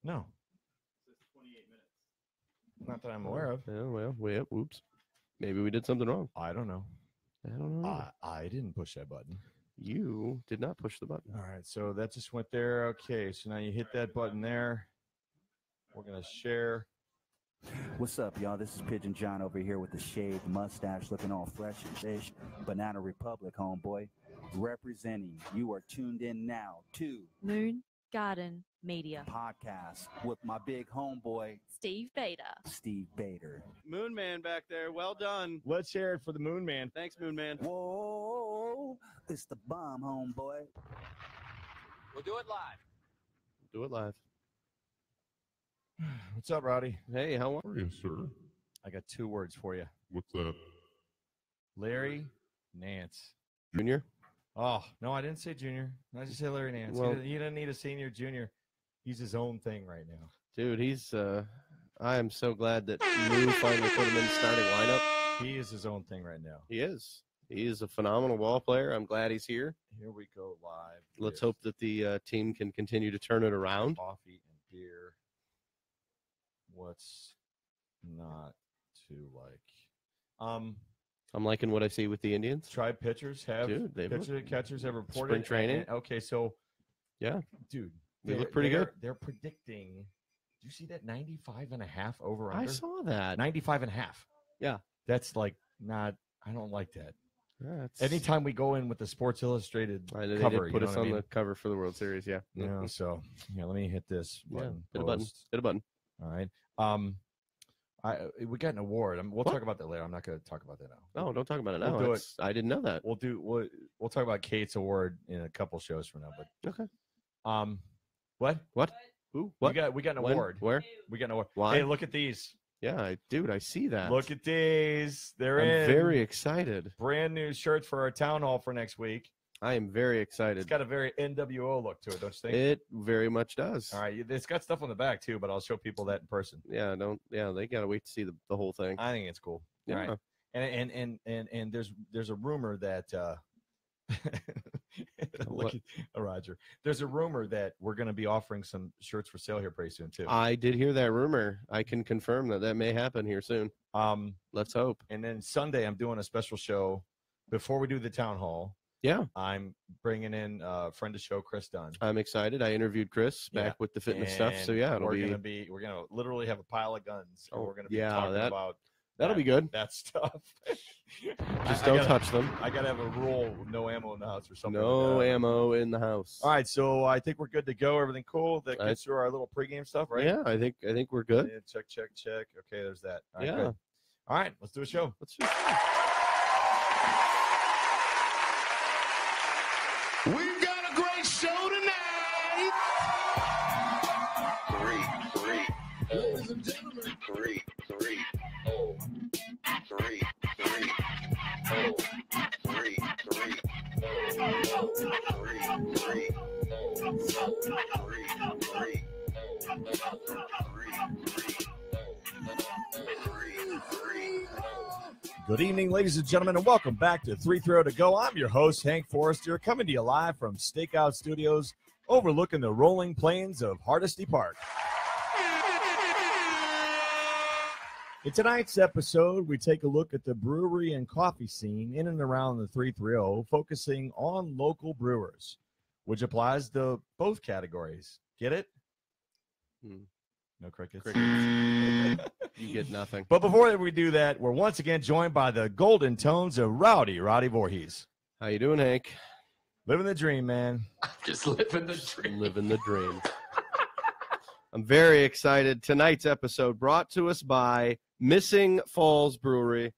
No. It says 28 minutes. Not that I'm aware of. Yeah, well, whoops. Maybe we did something wrong. I don't know. I don't know. I didn't push that button. You did not push the button. All right, so that just went there. Okay, so now you hit that button there. We're going to share. What's up, y'all? This is Pigeon John over here with the shaved mustache looking all fresh and fish. Banana Republic, homeboy. Representing. You are tuned in now to Moon Garden Media podcast with my big homeboy, Steve Bader. Steve Bader. Moon Man back there. Well done. Let's share it for the Moon Man. Thanks, Moon Man. Whoa, it's the bomb, homeboy. We'll do it live. Do it live. What's up, Rowdy? Hey, how are you? Yes, sir. I got 2 words for you. What's that? Larry Nance. Junior? Oh, no, I didn't say junior. I just said Larry Nance. Well- He doesn't need a senior, junior. He's his own thing right now. Dude, he's I am so glad that Lou finally put him in the starting lineup. He is his own thing right now. He is. He is a phenomenal ball player. I'm glad he's here. Here we go live. Let's with hope that the team can continue to turn it around. coffee and beer. What's not to like? I'm liking what I see with the Indians. Tribe pitchers have Dude, they've pitchers and catchers have reported spring training. Okay, so Yeah. dude, They look pretty good. They're predicting. Do you see that 95.5 over I under? saw that. 95.5. Yeah. That's like not. I don't like that. Yeah, it's- Anytime we go in with the Sports Illustrated I know they cover, did put you know us what I on mean? the cover for the World Series. Yeah. Yeah. So yeah, let me hit this Yeah. button. Hit a button. Post. Hit a button. All right. We got an award. We'll talk about that later. I'm not going to talk about that now. No, don't talk about it We'll now. do it. I didn't know that. We'll talk about Kate's award in a couple shows from now. But Okay. what? Who? What? We got an When? award. Where? We got an award. Why? Hey, look at these. Yeah, dude, I see that. Look at these. They're I'm in. very excited. Brand new shirts for our town hall for next week. I am very It's excited. got a very NWO look to it, don't you think? It very much does. All right, it's got stuff on the back too, but I'll show people that in person. Yeah, they gotta wait to see the whole thing. I think it's cool. Yeah. All right. And there's a rumor that look at Roger. There's a rumor that we're going to be offering some shirts for sale here pretty soon too. I did hear that rumor. I can confirm that may happen here soon. Let's hope. And then Sunday I'm doing a special show before we do the town hall. Yeah, I'm bringing in friend of the show Chris Dunn. I'm excited. I interviewed Chris back with the fitness stuff. So yeah, we're gonna literally have a pile of guns. And we're gonna be talking about that'll be good. that stuff. Just don't touch them. I gotta have a rule: no ammo in the house or something. No like that. ammo in the house. All right, so I think we're good to go. Everything cool? That gets through our little pregame stuff, right? Yeah, I think we're good. Yeah, check. Okay, there's that. All right, Yeah. good. All right, let's do a show. Let's do it. We've got a great show tonight. Ladies and gentlemen. Good evening, ladies and gentlemen, and welcome back to 330 to Go. I'm your host, Hank Forrester, coming to you live from Stakeout Studios overlooking the rolling plains of Hardesty Park. In tonight's episode, we take a look at the brewery and coffee scene in and around the 330, focusing on local brewers, which applies to both categories. Get it? No crickets. You get nothing. But before we do that, we're once again joined by the golden tones of Roddy Voorhees. How you doing, Hank? Living the dream, man. Just living the dream. Living the dream. I'm very excited. Tonight's episode brought to us by Missing Falls Brewery.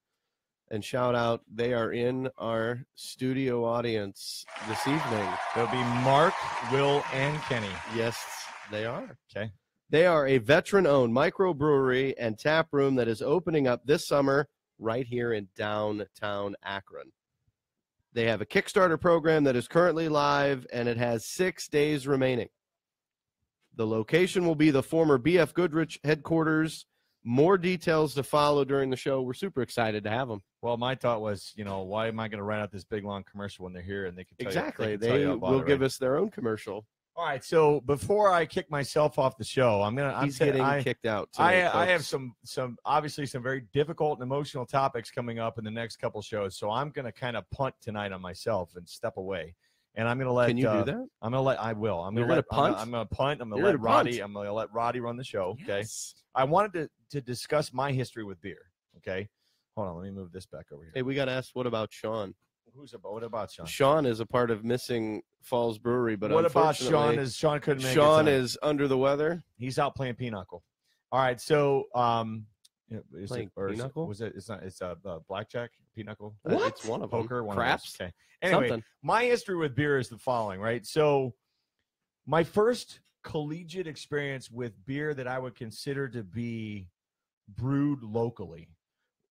And shout out, they are in our studio audience this evening. There'll be Mark, Will, and Kenny. Yes, they are. Okay. They are a veteran-owned microbrewery and tap room that is opening up this summer right here in downtown Akron. They have a Kickstarter program that is currently live, and it has 6 days remaining. The location will be the former BF Goodrich headquarters. More details to follow during the show. We're super excited to have them. Well, my thought was, why am I going to write out this big, long commercial when they're here and they can tell Exactly. You, they They will give us their own commercial. All right, so before I kick myself off the show, I'm getting kicked out. I Tonight, have folks. some obviously some very difficult and emotional topics coming up in the next couple shows. So I'm going to kind of punt tonight on myself and step away. And I'm going to let. Can you do that? I'm going to let. I will. I'm You're going to punt? I'm going to punt. I'm going You're to let gonna punt? Roddy. I'm going to let Roddy run the show. Okay. Yes. I wanted to discuss my history with beer. Okay. Hold on. Let me move this back over here. Hey, we got to ask. What about Sean? What about Sean? Sean is a part of Missing Falls Brewery, but what about Sean? unfortunately, Sean couldn't make it Sean tonight. is under the weather. He's out playing pinochle. All right, so is Playing it, or is it, pinochle? was it? It's not. It's blackjack, pinochle. It's one of them. Poker, one Craps. of those. Okay. Anyway, Something. my history with beer is the following. Right. So, my first collegiate experience with beer that I would consider to be brewed locally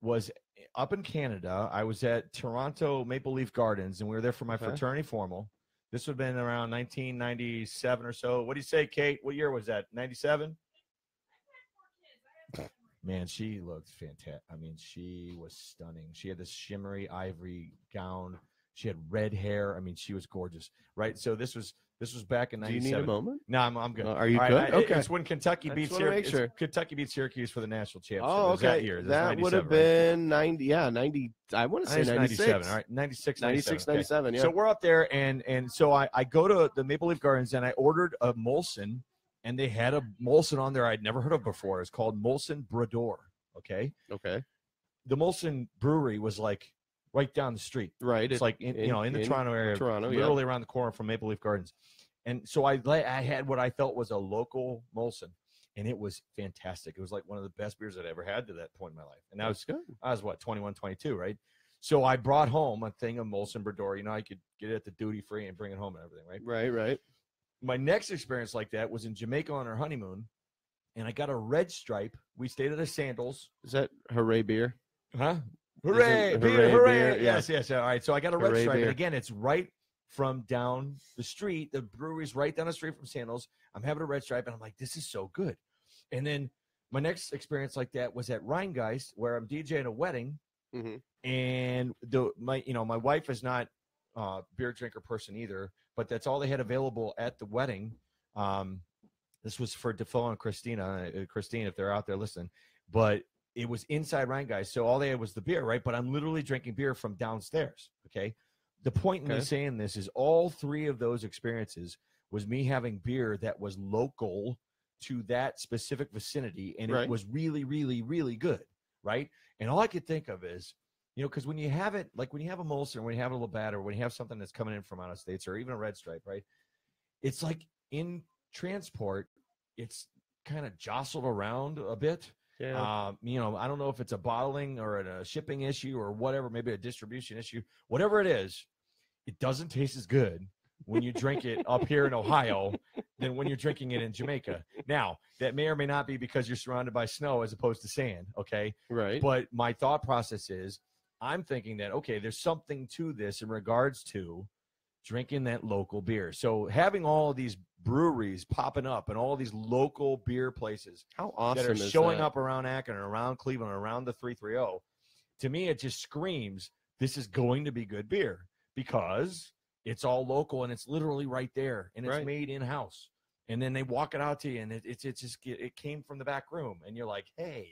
was up in Canada. I was at Toronto Maple Leaf Gardens, and we were there for my fraternity formal. This would have been around 1997 or so. What do you say, Kate? What year was that? 97? Man, she looked fantastic. I mean, she was stunning. She had this shimmery ivory gown. She had red hair. I mean, she was gorgeous, right? So this was back in 97. Do you need a moment? No, I'm good. Are you All good? right, Okay. It's when Kentucky beat Syracuse. Kentucky beat Syracuse for the national championship. Oh, It was okay. that year. That would have been 90. Yeah, 90. I want to say 96. 97. All right, 96, 96, 97. 97. Yeah. So we're up there, and so I go to the Maple Leaf Gardens, and I ordered a Molson, and they had a Molson on there I'd never heard of before. It's called Molson Brador. Okay. The Molson Brewery was like right down the street. Right. It's like in the Toronto area, literally around the corner from Maple Leaf Gardens. And so I had what I felt was a local Molson, and it was fantastic. It was like one of the best beers I'd ever had to that point in my life. And I was what, 21, 22, right? So I brought home a thing of Molson Brador. You know, I could get it at the duty free and bring it home and everything, right? Right. My next experience like that was in Jamaica on our honeymoon, and I got a Red Stripe. We stayed at a Sandals. Is that Hooray beer? Huh? Hooray! Hooray Hooray! beer, yeah. Yes. All right. So I got a Red Hooray Stripe. beer. And again, it's right from down the street. The brewery's right down the street from Sandals. I'm having a Red Stripe, and I'm like, this is so good. And then my next experience like that was at Rheingeist, where I'm DJing a wedding. Mm-hmm. And my wife is not a beer drinker person either, but that's all they had available at the wedding. This was for Defoe and Christine, if they're out there listening. But it was inside Rheingeist, so all they had was the beer, right? But I'm literally drinking beer from downstairs, okay? The point in me saying this is all three of those experiences was me having beer that was local to that specific vicinity, and it was really, really, really good, right? And all I could think of is, because when you have it, like when you have a Molson, when you have a Labatt, or when you have something that's coming in from out of states, or even a Red Stripe, right? It's like in transport, it's kind of jostled around a bit. Yeah. I don't know if it's a bottling or a shipping issue or whatever, maybe a distribution issue, whatever it is, it doesn't taste as good when you drink it up here in Ohio than when you're drinking it in Jamaica. Now, that may or may not be because you're surrounded by snow as opposed to sand, okay? Right. But my thought process is, I'm thinking that, okay, there's something to this in regards to drinking that local beer. So having all of these breweries popping up and all these local beer places how awesome that are is showing that? up around Akron and around Cleveland and around the 330, to me, it just screams this is going to be good beer because it's all local and it's literally right there and it's made in-house. And then they walk it out to you and it came from the back room and you're like, hey,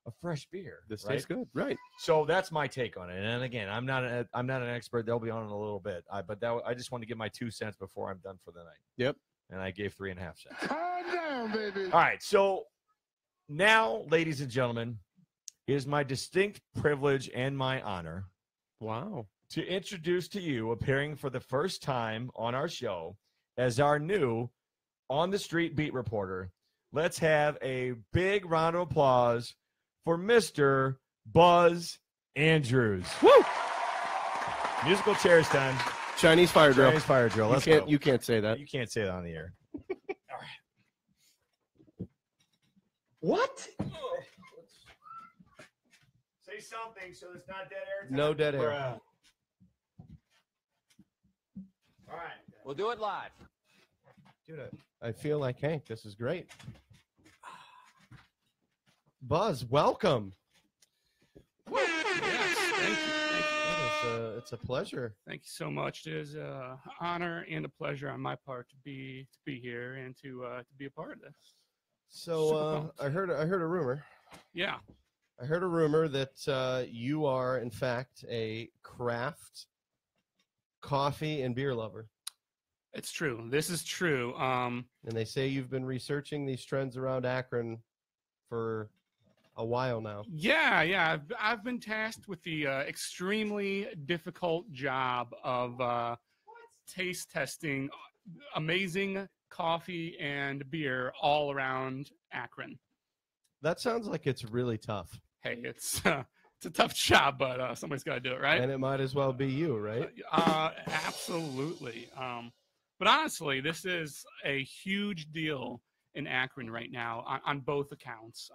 a fresh beer. This tastes good, right? So that's my take on it. And again, I'm not an expert. They'll be on in a little bit. I just want to give my 2 cents before I'm done for the night. Yep. And I gave 3.5 cents. Calm down, baby. All right. So now, ladies and gentlemen, it is my distinct privilege and my honor. Wow. To introduce to you, appearing for the first time on our show as our new on the street beat reporter. Let's have a big round of applause for Mr. Buzz Andrews. Woo! Musical chairs time. Chinese fire drill. Chinese fire drill. Let's go. You can't say that. You can't say that on the air. All right. What? Say something so it's not dead air time. No dead air. All right. We'll do it live. Dude, I feel like Hank. This is great. Buzz, welcome. Yes, thank you. That is it's a pleasure. Thank you so much. It is an honor and a pleasure on my part to be here and to be a part of this. So I heard a rumor. Yeah. I heard a rumor that you are, in fact, a craft coffee and beer lover. It's true. This is true. And they say you've been researching these trends around Akron for a while now. Yeah. I've been tasked with the extremely difficult job of taste testing amazing coffee and beer all around Akron. That sounds like it's really tough. Hey, it's a tough job, but somebody's got to do it, right? And it might as well be you, right? Absolutely. But honestly, this is a huge deal in Akron right now on both accounts.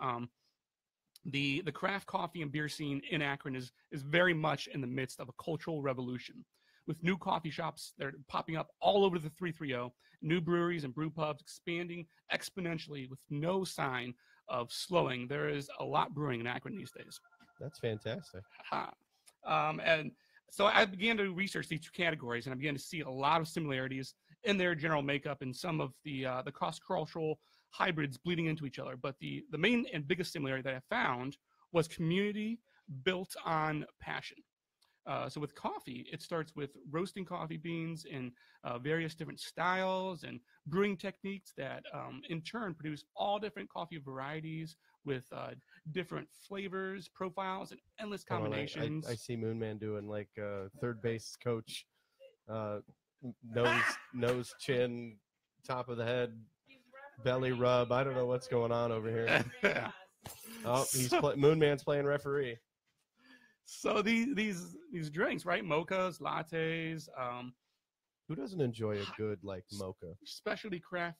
The craft coffee and beer scene in Akron is very much in the midst of a cultural revolution, with new coffee shops that are popping up all over the 330, new breweries and brew pubs expanding exponentially with no sign of slowing. There is a lot brewing in Akron these days. That's fantastic. And so I began to research these two categories, and I began to see a lot of similarities in their general makeup and some of the cross-cultural hybrids bleeding into each other. But the main and biggest similarity that I found was community built on passion. So with coffee, it starts with roasting coffee beans in various different styles and brewing techniques that in turn produce all different coffee varieties with different flavors, profiles, and endless combinations. I see Moonman doing like third base coach, nose, chin, top of the head, belly rub. I don't know what's going on over here. Oh, Moonman's playing referee. So these drinks, right? Mochas, lattes. Who doesn't enjoy a good like mocha? Specialty craft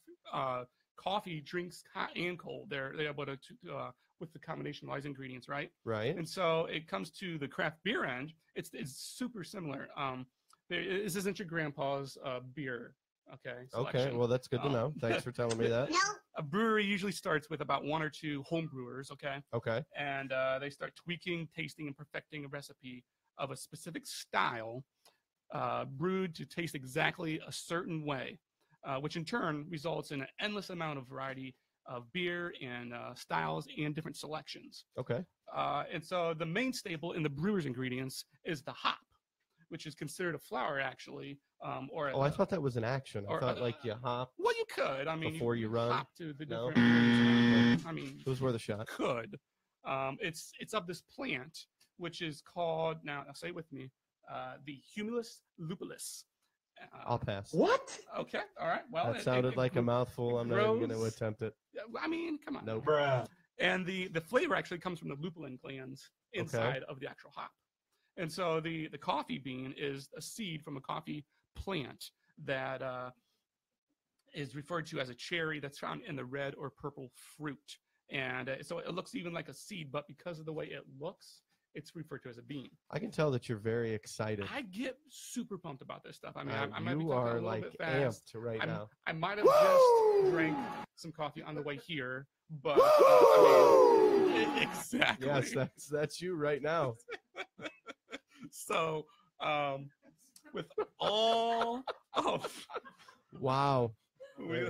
coffee drinks, hot and cold. They're able to with the combination of all these ingredients, right? Right. And so it comes to the craft beer end. It's super similar. This isn't your grandpa's beer. Okay. Selection. Okay. Well, that's good to know. Thanks for telling me that. A brewery usually starts with about one or two home brewers. Okay. Okay. And they start tweaking, tasting, and perfecting a recipe of a specific style, brewed to taste exactly a certain way, which in turn results in an endless amount of variety of beer and styles and different selections. Okay. And so the main staple in the brewer's ingredients is the hop, which is considered a flower actually. I thought that was an action. I thought like you hop. Well, you could. I mean, before you run. Hop to the different. I mean, those were the shots. Could. It's of this plant, which is called, now say it with me, the Humulus lupulus. I'll pass. What? Okay. All right. Well, that sounded like a mouthful. I'm not even going to attempt it. I mean, come on. No. Bruh. And the flavor actually comes from the lupulin glands inside of the actual hop. And so the coffee bean is a seed from a coffee plant that is referred to as a cherry that's found in the red or purple fruit. And so it looks even like a seed, but because of the way it looks, it's referred to as a bean. I can tell that you're very excited. I get super pumped about this stuff. I mean, I you might be talking are a little like bit fast. amped right now. I might have just drank some coffee on the way here, but I mean, exactly. Yes, that's you right now. So, with all of wow,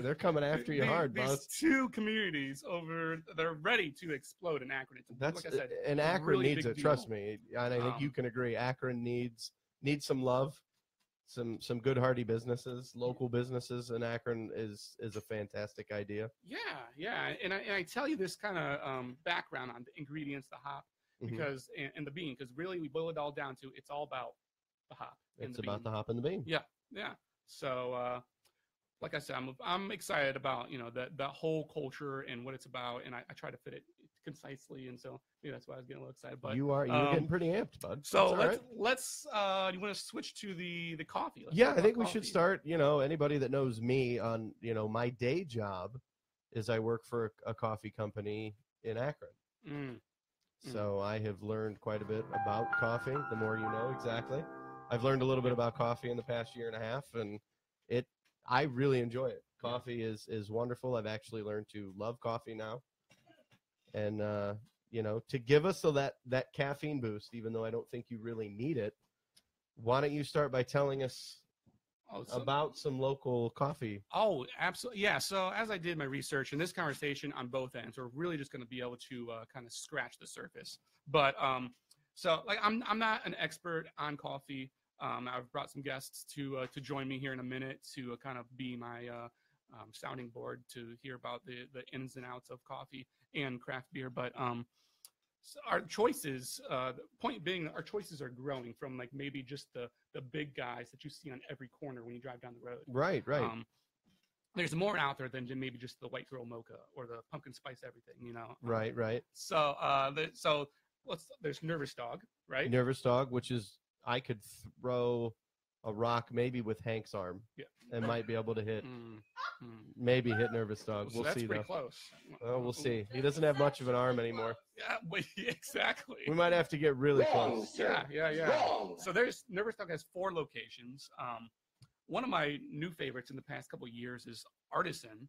they're coming after you hard, these boss. Two communities they're ready to explode in Akron. That's like I said, and Akron really needs it. deal. Trust me, and I think you can agree. Akron needs some love, some good hearty businesses, local businesses in Akron is a fantastic idea. Yeah, and I tell you this kind of background on the ingredients, the hop, because and the bean, because really we boil it all down to it's all about the hop. It's about the hop and the bean. Yeah. So, like I said, I'm excited about that whole culture and what it's about, and I try to fit it concisely, and so maybe that's why I was getting a little excited. But you're getting pretty amped, bud. So let's you want to switch to the coffee? I think we should start. Anybody that knows me on my day job is I work for a coffee company in Akron. So I have learned quite a bit about coffee. The more you know, exactly. I've learned a little bit about coffee in the past year and a half, and I really enjoy it. Coffee is wonderful. I've actually learned to love coffee now, and to give us that caffeine boost, even though I don't think you really need it. Why don't you start by telling us about some local coffee? Oh, absolutely. Yeah. So as I did my research in this conversation on both ends, we're really just going to be able to kind of scratch the surface. But so like I'm not an expert on coffee. I've brought some guests to join me here in a minute to kind of be my sounding board to hear about the ins and outs of coffee and craft beer. But so our choices, the point being, our choices are growing from like maybe just the big guys that you see on every corner when you drive down the road. Right. There's more out there than maybe just the white girl mocha or the pumpkin spice everything, you know. Right. So there's Nervous Dog, right? Nervous Dog, which is I could throw a rock maybe with Hank's arm, and might be able to hit. Maybe hit Nervous Dog. So We'll that's see pretty though. close. Oh, we'll see. He doesn't have much of an arm anymore. Yeah, exactly. We might have to get really close. Yeah. So there's Nervous Dog has 4 locations. One of my new favorites in the past couple of years is Artisan.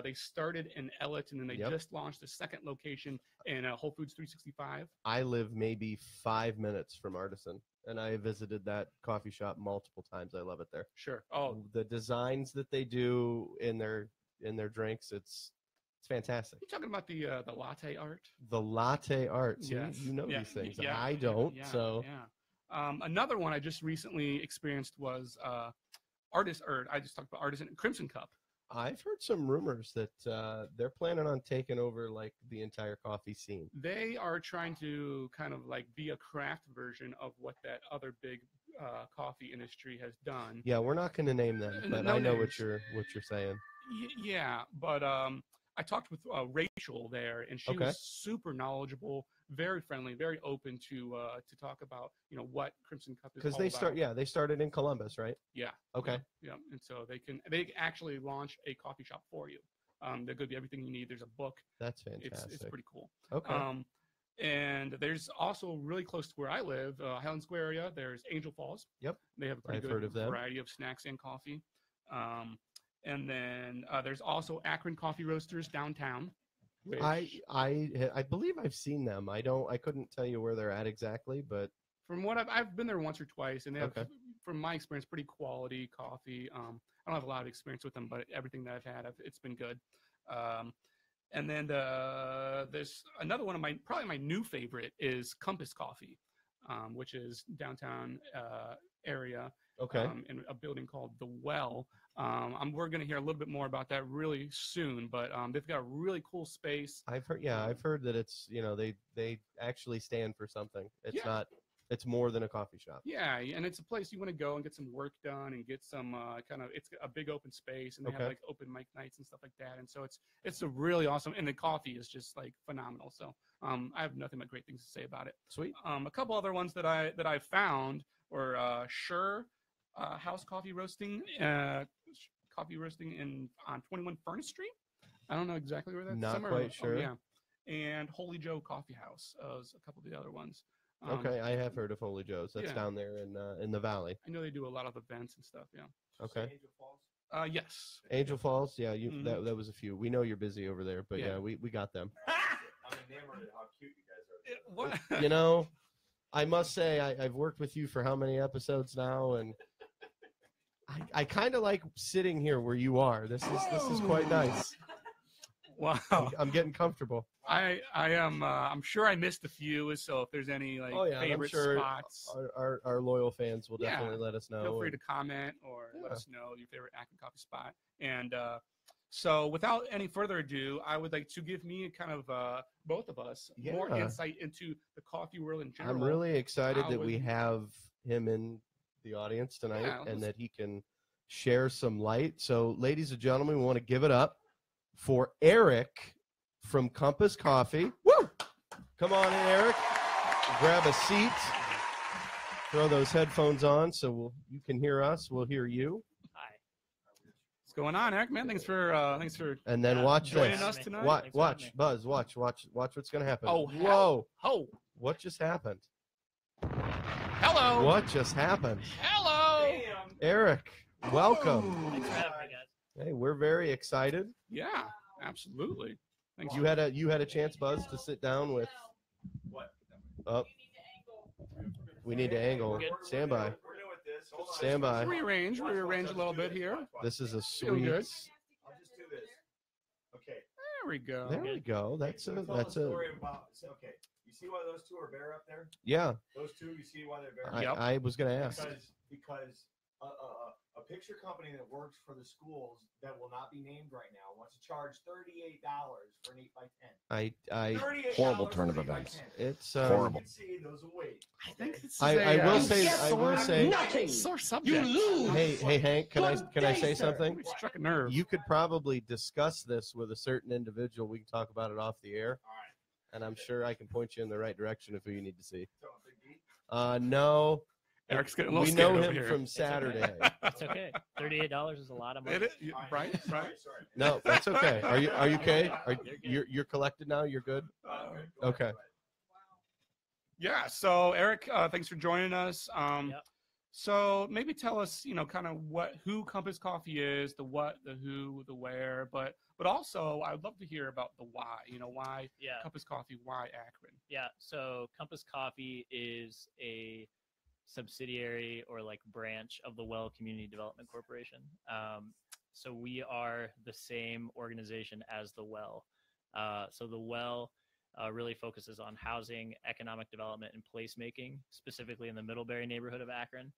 They started in Ellet, and then they just launched a second location in Whole Foods 365. I live maybe 5 minutes from Artisan, and I visited that coffee shop multiple times. I love it there. Sure. Oh, The designs that they do in their drinks, it's fantastic. you talking about the latte art? The latte art. See, Yes. you know Yeah, these things. yeah, I don't. yeah, so yeah. Another one I just recently experienced was I just talked about Artisan Crimson Cup. I've heard some rumors that they're planning on taking over like the entire coffee scene. They are trying to kind of like be a craft version of what that other big coffee industry has done. Yeah, we're not going to name them, but No I know names. what you're saying. Yeah, but I talked with Rachel there, and she was super knowledgeable, very friendly, very open to talk about what Crimson Cup is. Because all about. they started in Columbus, right? Yeah. Okay. Yeah, and so they actually launch a coffee shop for you. They're going to be everything you need. There's a book. That's fantastic. It's pretty cool. Okay. And there's also really close to where I live, Highland Square area. There's Angel Falls. Yep. They have a pretty I've heard good of them. variety of snacks and coffee. And then there's also Akron Coffee Roasters downtown. Which, I believe I've seen them. I couldn't tell you where they're at exactly, but from what I've been there once or twice, and they have, Okay. from my experience, pretty quality coffee. I don't have a lot of experience with them, but everything that I've had, it's been good. And then there's another one of probably my new favorite is Compass Coffee, which is downtown area. okay. In a building called The Well. We're going to hear a little bit more about that really soon, but they've got a really cool space. I've heard that it's they actually stand for something. It's Yeah. it's more than a coffee shop. Yeah, and it's a place you want to go and get some work done and get some it's a big open space, and they have Okay. like open mic nights and stuff like that. And so it's a really awesome, and the coffee is just like phenomenal. So I have nothing but great things to say about it. Sweet. A couple other ones that I found were Sure House Coffee Roasting, on 21 Furnace Street. I don't know exactly where that's. Not somewhere quite sure. yeah, and Holy Joe Coffee House was a couple of the other ones. Okay, I have heard of Holy Joe's. That's yeah. down there in the valley. I know they do a lot of events and stuff. Yeah. Okay. Yes. Angel Falls, yeah, Mhm. that was a few. We know you're busy over there, but yeah, we got them. I'm enamored at how cute you guys are. What? I must say I've worked with you for how many episodes now, and I kind of like sitting here where you are. This is quite nice. Wow. I'm getting comfortable. I am. I'm sure I missed a few. So if there's any like Oh, yeah, I'm favorite sure spots, Our loyal fans will Yeah. definitely let us know. feel free and- to comment or let Yeah. us know your favorite Akron coffee spot. And so without any further ado, I would like to give me kind of both of us more Yeah. insight into the coffee world in general. I'm really excited How that we would- have him in the audience tonight, Yeah, and let's- that he can share some light. So, ladies and gentlemen, we want to give it up for Eric from Compass Coffee. Woo! Come on in, Eric. Grab a seat. Throw those headphones on so you can hear us. We'll hear you. What's going on, Eric? Man, thanks for And then watch joining this. us tonight. Watch, Buzz. Watch what's going to happen. Oh, whoa! Oh, What just happened? hello. What just happened? Hello. Eric, welcome. Thanks for having me, guys. Hey, we're very excited. Yeah, absolutely. Thanks. You had a chance, Buzz, to sit down with. What? Oh, we need to angle. Stand by. We're Stand by. Rearrange a little bit here. This is a Feel sweet. good. I'll just do this. Okay. There we go. There we go. That's a. Story about, okay. You see why those two are bare up there? Yeah. Those two, you see why they're bare? I was gonna ask. Because a picture company that works for the schools that will not be named right now wants to charge $38 for an 8x10. I Horrible turn of events. it's Horrible. You can see those will wait. I think this is I a, will say Nothing. sore subject. hey Hank, can I say something? We struck a nerve. You could probably discuss this with a certain individual. We can talk about it off the air, All right. and I'm sure I can point you in the right direction of who you need to see. So, Big D? No, Eric's getting a little we scared know over him here. from Saturday. It's okay. $38 is a lot of money. It is, All right? Sorry. No, that's okay. Are you okay? You're collected now? You're good? Okay. Yeah. So Eric, thanks for joining us. Yep. So maybe tell us, kind of who Compass Coffee is, the what, the who, the where, but also I'd love to hear about the why. Why Yeah. Compass Coffee, why Akron? Yeah. So Compass Coffee is a subsidiary or like branch of the Well Community Development Corporation. So we are the same organization as the Well. So the Well really focuses on housing, economic development, and placemaking, specifically in the Middlebury neighborhood of Akron.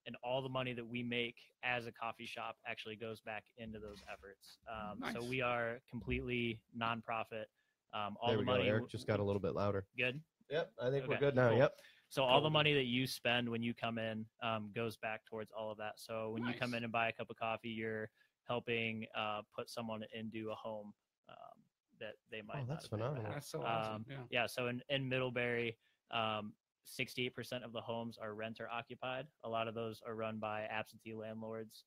And all the money that we make as a coffee shop actually goes back into those efforts. So Nice. we are completely nonprofit. All There the we go. money. Eric just got a little bit louder. Good. Yep, I think we're Okay, good now. cool. Yep. So all the money that you spend when you come in goes back towards all of that. So when you come Nice. in and buy a cup of coffee, you're helping put someone into a home that they might not that's have never phenomenal. had. That's so awesome. Yeah. Yeah. So in Middlebury, 68% of the homes are renter occupied. A lot of those are run by absentee landlords.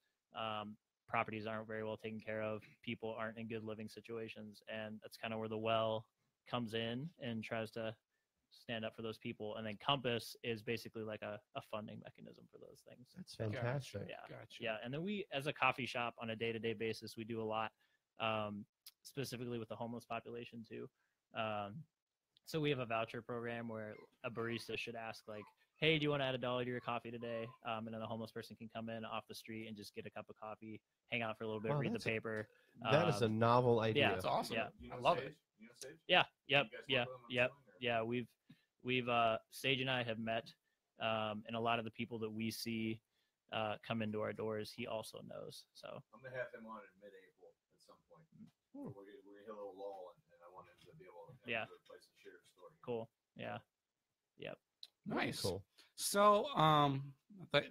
Properties aren't very well taken care of. People aren't in good living situations. And that's kind of where the Well comes in and tries to stand up for those people. And then Compass is basically like a funding mechanism for those things. That's fantastic. Yeah. Gotcha. Yeah. And then we, as a coffee shop on a day-to-day basis, we do a lot, specifically with the homeless population too. So we have a voucher program where a barista should ask like, hey, do you want to add $1 to your coffee today? And then the homeless person can come in off the street and just get a cup of coffee, hang out for a little bit, Wow, read the that's a- paper. That is a novel idea. That's awesome. Yeah. I love it. Yeah. Yep. You guys Yeah. work with them on Yeah. something, or- We've Sage and I have met, and a lot of the people that we see come into our doors, he also knows. So I'm gonna have him on in mid-April at some point. We're gonna hit a little lull, and I want him to be able to have Yeah. a good place to share his story. cool. Yeah. Yep. Nice. Cool. So,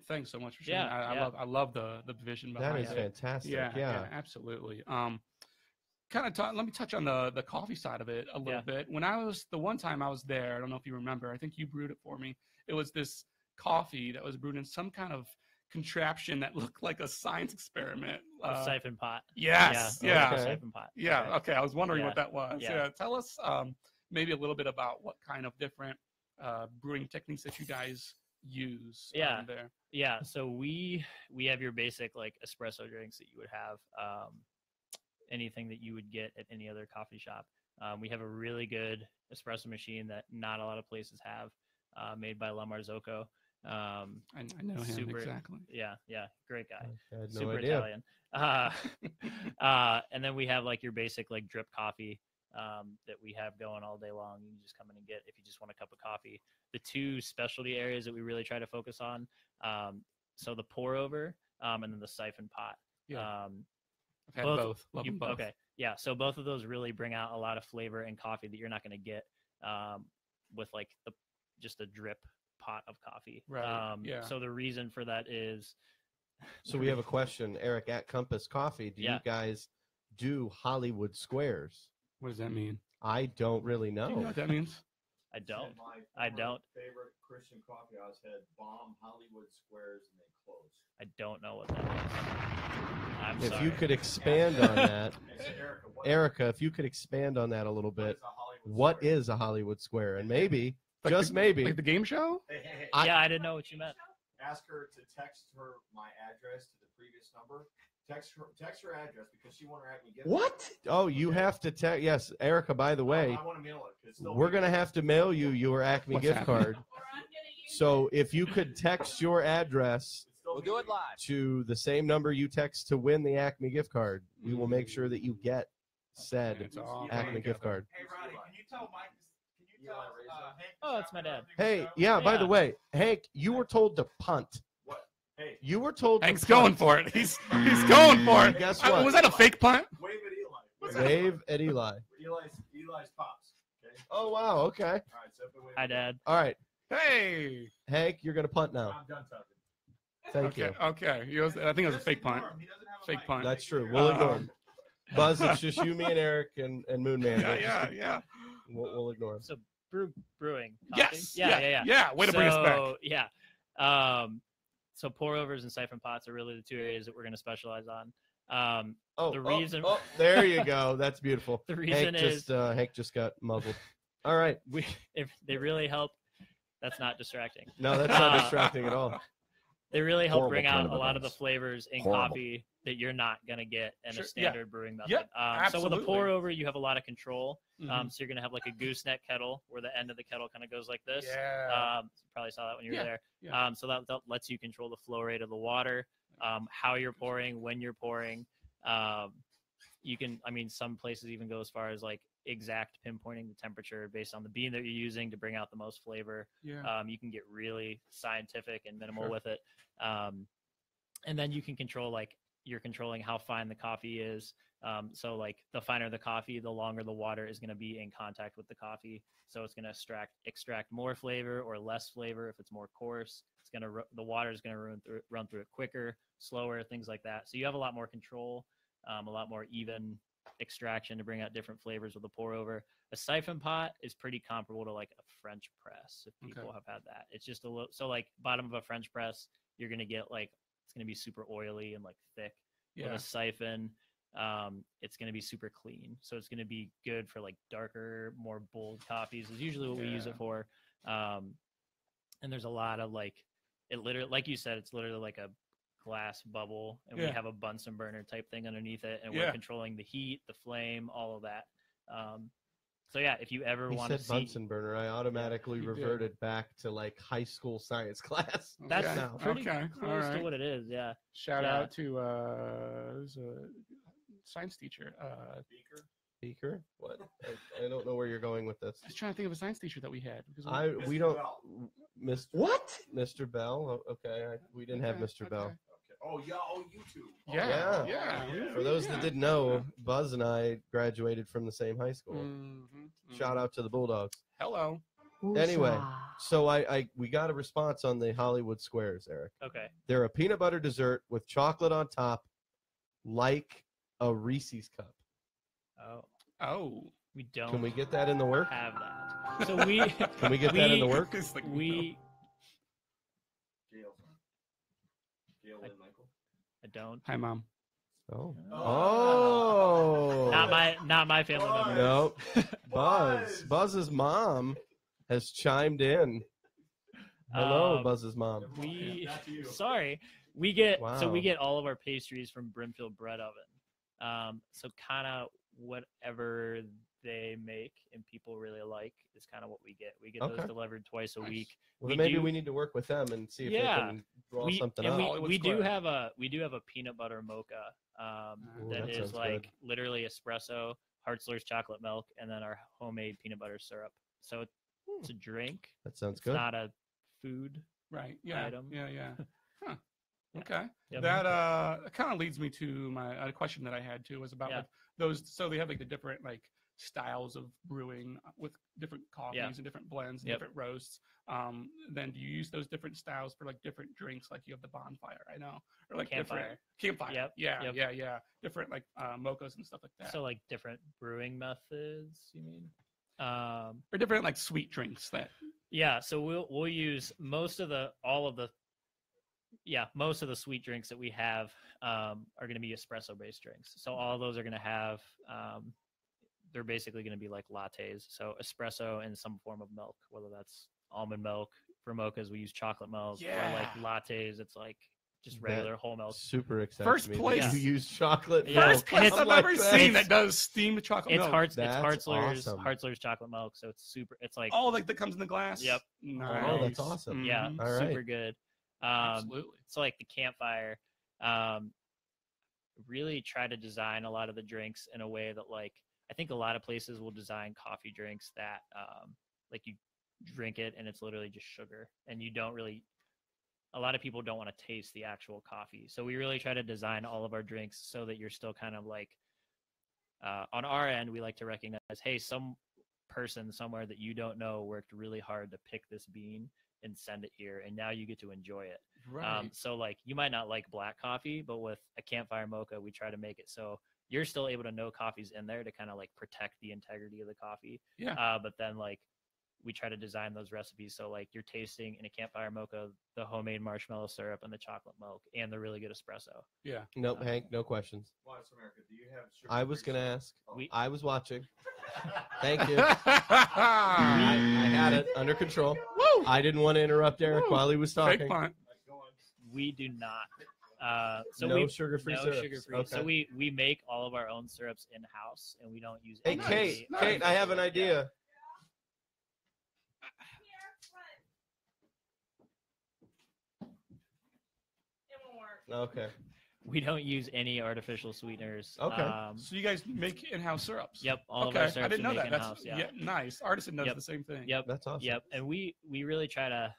thanks so much for sharing. Yeah, I love the vision That behind is it. fantastic. Yeah, absolutely. Let me touch on the coffee side of it a little bit. When the one time I was there, I don't know if you remember, I think you brewed it for me. It was this coffee that was brewed in some kind of contraption that looked like a science experiment. A siphon pot. Yes. Yeah. Okay. Siphon pot. Yeah. Okay. I was wondering Yeah. what that was. Yeah. Yeah. Tell us maybe a little bit about what kind of different brewing techniques that you guys use there. Yeah. So we have your basic like espresso drinks that you would have, anything that you would get at any other coffee shop. We have a really good espresso machine that not a lot of places have, made by La Marzocco. I know him super, exactly. Yeah. Great guy. I had no Super idea. Italian. And then we have like your basic like drip coffee that we have going all day long. You can just come in and get if you just want a cup of coffee. The two specialty areas that we really try to focus on, so the pour over and then the siphon pot. Yeah. I've had both. Love them both. Okay. Yeah. So both of those really bring out a lot of flavor in coffee that you're not going to get with like just a drip pot of coffee. Right. Yeah. So the reason for that is. So we have a question, Eric, at Compass Coffee. Do you guys do Hollywood squares? What does that mean? I don't really know. Do you know what that means? I don't. My I don't. favorite Christian coffee house had bomb Hollywood squares, and they closed. I don't know what that is. I'm If sorry. you could expand on that, Hey, Erica, if you could expand on that a little bit, what is a Hollywood square? And maybe, Like just maybe, Like the game show? Hey. Yeah, I didn't know what you meant. Ask her to text her my address to the previous number. Text her address because she want to have me get What? oh, you have to text. Yes, Erica, by the way, I want to mail it. 'Cause it's still we're going to have to mail you your Acme What's gift happening? card. Or I'm gonna So if you could text your address We'll do it live. to the same number you text to win the Acme gift card, we will make sure that you get said It's all Acme gift together. card. Hey, Ronnie, can you tell Mike? Can you tell Hank? Oh, it's my dad. Hey, yeah, by the Yeah. way, Hank, you were told to punt. What? Hey, You were told Hank's to punt. going for it. He's going for it. Guess what? Was that a fake punt? wave at Eli. Wave at Eli. Eli's pops. Okay. Oh, wow. Okay. All right. So up and wave. Hi, Dad. All right. Hey. Hank, you're going to punt now. I'm done talking. Thank you. Okay. I think it was a fake punt. He doesn't have a Fake mic. punt. That's true. We'll ignore Um, him. Buzz, it's just you, me, and Eric, and Moon Man. Yeah. We'll ignore him. So brewing. Coffee? Yes. Yeah. Way to bring us back. Yeah. So pour overs and siphon pots are really the two areas that we're going to specialize on. The reason- there you go. That's beautiful. The reason Hank just got muzzled. All right. if they really help. That's not distracting. No, that's not distracting at all. They really help Horrible bring turn out of a lot of the events. flavors in Horrible. coffee that you're not going to get in Sure, a standard brewing method. Yep, So with a absolutely. pour over, you have a lot of control. Mhm. So you're going to have like a gooseneck kettle where the end of the kettle kind of goes like this. Yeah. You probably saw that when you were Yeah, there. yeah. So that lets you control the flow rate of the water, how you're pouring, when you're pouring. You can, some places even go as far as like exact pinpointing the temperature based on the bean that you're using to bring out the most flavor. Yeah. You can get really scientific and minimal Sure. with it. And then you can control, like, you're controlling how fine the coffee is. So like the finer the coffee, the longer the water is going to be in contact with the coffee. So it's going to extract more flavor or less flavor. If it's more coarse, it's going to, the water is going to run through it quicker, slower, things like that. So you have a lot more control, a lot more even extraction to bring out different flavors with a pour over. A siphon pot is pretty comparable to like a French press, if people have had that. It's just a little, so like bottom of a French press, you're going to get like, it's going to be super oily and like thick. With a siphon, it's going to be super clean. So it's going to be good for like darker, more bold coffees is usually what we use it for. And there's a lot of like, it literally, like you said, it's literally like a glass bubble, and we have a Bunsen burner type thing underneath it, and we're controlling the heat, the flame, all of that. So yeah, if you ever want to see Bunsen burner, I automatically reverted back to like high school science class. That's now. pretty close to what it is. Yeah. Shout out to who's a science teacher. Beaker? What? I don't know where you're going with this. I was trying to think of a science teacher that we had. We don't. Mr. Bell? Okay, we didn't have Mr. Bell. Oh, yeah. Oh, you two. Yeah. For those that didn't know, Buzz and I graduated from the same high school. Shout out to the Bulldogs. Hello. Anyway, so we got a response on the Hollywood Squares, Eric. Okay. They're a peanut butter dessert with chocolate on top, like a Reese's cup. Oh. We don't. Can we get that in the work? Have that. So we Can we get that in the work? I don't. Hi, Mom. Oh. Not my family member. Nope. Buzz's mom has chimed in. Hello, Buzz's mom. Sorry. We get Wow. we get all of our pastries from Brimfield Bread Oven. So kind of whatever they make and people really like is kind of what we get. We get those delivered twice a week. Well, then maybe we need to work with them and see if they can draw something up. We do have a peanut butter mocha that is like good. literally espresso, Hartzler's chocolate milk, and then our homemade peanut butter syrup. So it's a drink. That sounds It's good. not a food item. Yeah. Huh. Okay. Yep. That kind of leads me to my a question that I had too, was about like those. So they have like the different like styles of brewing with different coffees and different blends and different roasts. Then do you use those different styles for like different drinks? Like you have the bonfire, I know, or like Campfire. Campfire. Yep. Yeah. Different like mochas and stuff like that. So like different brewing methods, you mean? Or different like sweet drinks that. Yeah. So we'll use most of the sweet drinks that we have are going to be espresso based drinks. So all of those are going to have they're basically going to be like lattes. So espresso in some form of milk, whether that's almond milk. For mochas, we use chocolate milk. Yeah. Or like lattes, it's like just regular whole milk. Super excited. First to me that place. You use chocolate. Yeah. First milk. place And I've like ever that. seen that does steamed chocolate It's milk. That's awesome. Hartzler's chocolate milk, so it's super. It's like Oh, like that comes in the glass. Yep. Nice. Oh, that's awesome. yeah, Mhm. All right. super good. Absolutely. So like the campfire, really try to design a lot of the drinks in a way that like I think a lot of places will design coffee drinks that like you drink it and it's literally just sugar and you don't really. A lot of people don't want to taste the actual coffee, so we really try to design all of our drinks so that you're still kind of like on our end. We like to recognize, hey, some person somewhere that you don't know worked really hard to pick this bean and send it here, and now you get to enjoy it. Right. So like you might not like black coffee, but with a campfire mocha, we try to make it so you're still able to know coffee's in there to kind of like protect the integrity of the coffee. Yeah. But then like we try to design those recipes so like you're tasting in a campfire mocha the homemade marshmallow syrup and the chocolate milk and the really good espresso. Yeah. Nope, Hank, no questions. Wise America, do you have I was going to ask. We- I was watching. Thank you. I had it under control. Woo! I didn't want to interrupt Eric Woo! while he was Fake talking. punt. We do not. So No we sugar-free no syrups. sugar-free. Okay. So we make all of our own syrups in house and we don't use. Hey, any Kate, Nice. Kate, I have an idea. Okay. We don't use any artificial sweeteners. Okay. So you guys make in-house syrups? Yep, all Okay, of our syrups I didn't know we that. make That's in-house. Yeah. nice. Artisan does Yep. the same thing. Yep. That's awesome. Yep. And we really try to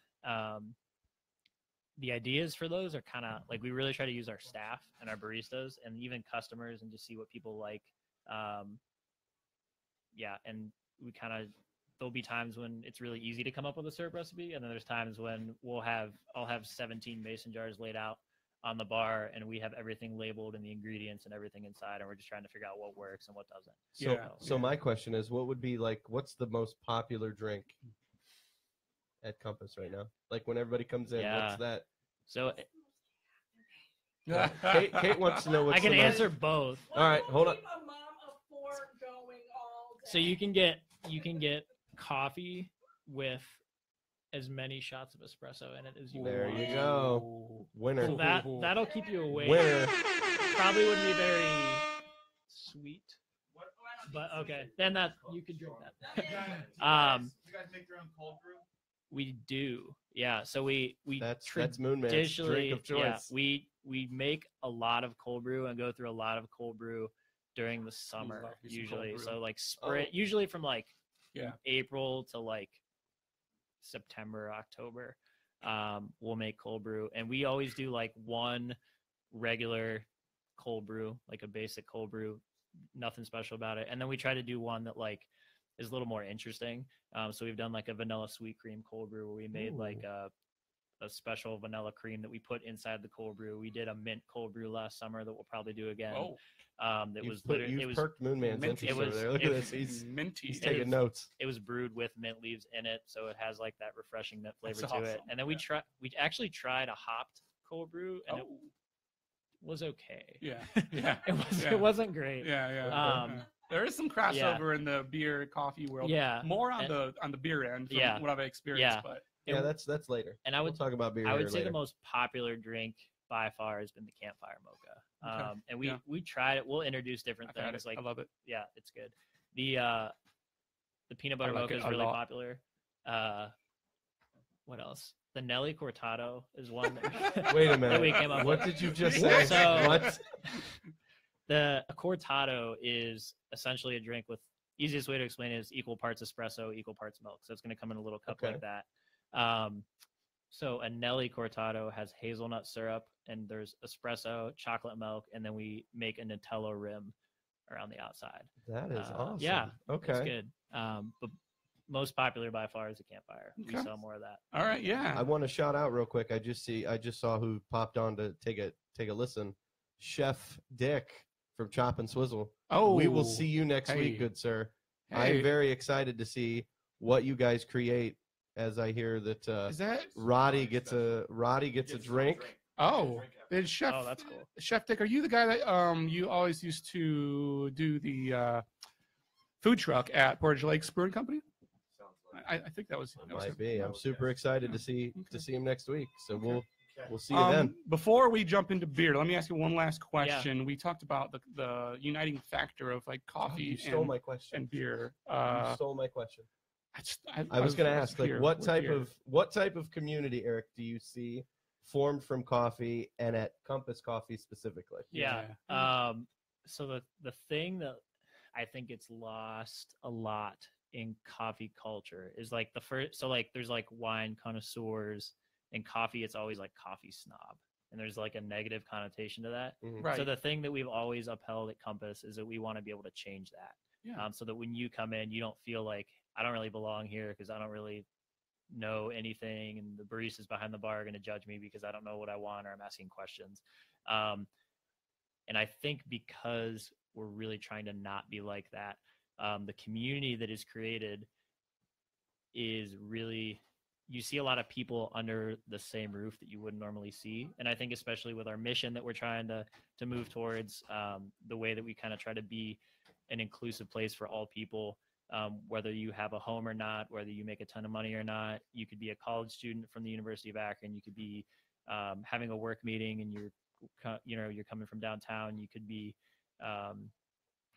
the ideas for those are kind of like we really try to use our staff and our baristas and even customers and just see what people like. Yeah, and we kind of there'll be times when it's really easy to come up with a syrup recipe, and then there's times when I'll have 17 mason jars laid out on the bar, and we have everything labeled and the ingredients and everything inside, and we're just trying to figure out what works and what doesn't. So, Yeah. so my question is, what would be like? What's the most popular drink at Compass right now? Like when everybody comes in, Yeah. what's that? So Kate wants to know what's I can the most- answer both. All right, hold on. So you can get coffee with as many shots of espresso in it as you There want. you go. Winner. So that'll keep you awake. Winner. Probably wouldn't be very sweet. But okay, then that you could drink that. You guys make your own cold brew? We do. Yeah. So we That's Moon Man's drink of choice. yeah, we make a lot of cold brew and go through a lot of cold brew during the summer Love me some usually. cold brew. So like spring, usually from like Yeah. April to like September, October. We'll make cold brew, and we always do like one regular cold brew, like a basic cold brew, nothing special about it. And then we try to do one that like is a little more interesting. So we've done like a vanilla sweet cream cold brew where we made like a special vanilla cream that we put inside the cold brew. We did a mint cold brew last summer that we'll probably do again. Oh, That You've was put- literally you've it was perked Moon Man's minty. interest It over was- there. Look it at was- this. He's minty. he's It taking is- notes. it was brewed with mint leaves in it, so it has like that refreshing mint flavor That's to it. awesome. And then we actually tried a hopped cold brew, and it Oh, was okay. yeah, yeah, It wasn't great. yeah, yeah. Um, There is some crossover in the beer coffee world. Yeah. More on And- the beer end from Yeah. what I've experienced. Yeah. But Yeah, that's later. And I We'll would talk about beer. I here would say later. the most popular drink by far has been the campfire mocha. Okay. And we Yeah. we tried it. We'll introduce different I've had things. it. Like I love it. yeah, it's good. The peanut butter like mocha it is a really lot. popular. What else? The Nelly Cortado is one that Wait a that minute. we came up What with. did you just say? So- What? The cortado is essentially a drink with easiest way to explain it is equal parts espresso, equal parts milk. So it's going to come in a little cup Okay. like that. So a Nelly cortado has hazelnut syrup and there's espresso, chocolate milk, and then we make a Nutella rim around the outside. That is awesome. Yeah, Okay. It's good. But most popular by far is a campfire. We Okay. sell more of that. all right, yeah. I want to shout out real quick. I just saw who popped on to take a listen. Chef Dick from Chop and Swizzle. Oh, We will see you next hey. week, good sir. Hey, I'm very excited to see what you guys create. As I hear that is that? Roddy gets a drink. Oh, is Chef? Oh, that's cool. Chef Dick, are you the guy that you always used to do the food truck at Portage Lakes Brewing Company? I think that was. Might be. I'm super excited to see him next week. So We'll see you then. Before we jump into beer, let me ask you one last question. We talked about the uniting factor of like coffee You stole my question. and beer. You stole my question. I was going to ask, like, here. what We're type of community, Eric, do you see formed from coffee and at Compass Coffee specifically? Yeah. So the thing that I think it's lost a lot in coffee culture is like the first. So like there's like wine connoisseurs, and coffee. It's always like coffee snob, and there's like a negative connotation to that. Right. So the thing that we've always upheld at Compass is that we want to be able to change that. Yeah. So that when you come in, you don't feel like I don't really belong here because I don't really know anything, and the baristas behind the bar are going to judge me because I don't know what I want or I'm asking questions. And I think because we're really trying to not be like that, the community that is created is really, you see a lot of people under the same roof that you wouldn't normally see. And I think especially with our mission that we're trying to move towards, the way that we kind of try to be an inclusive place for all people, whether you have a home or not, whether you make a ton of money or not. You could be a college student from the University of Akron. You could be having a work meeting and you're coming from downtown. You could be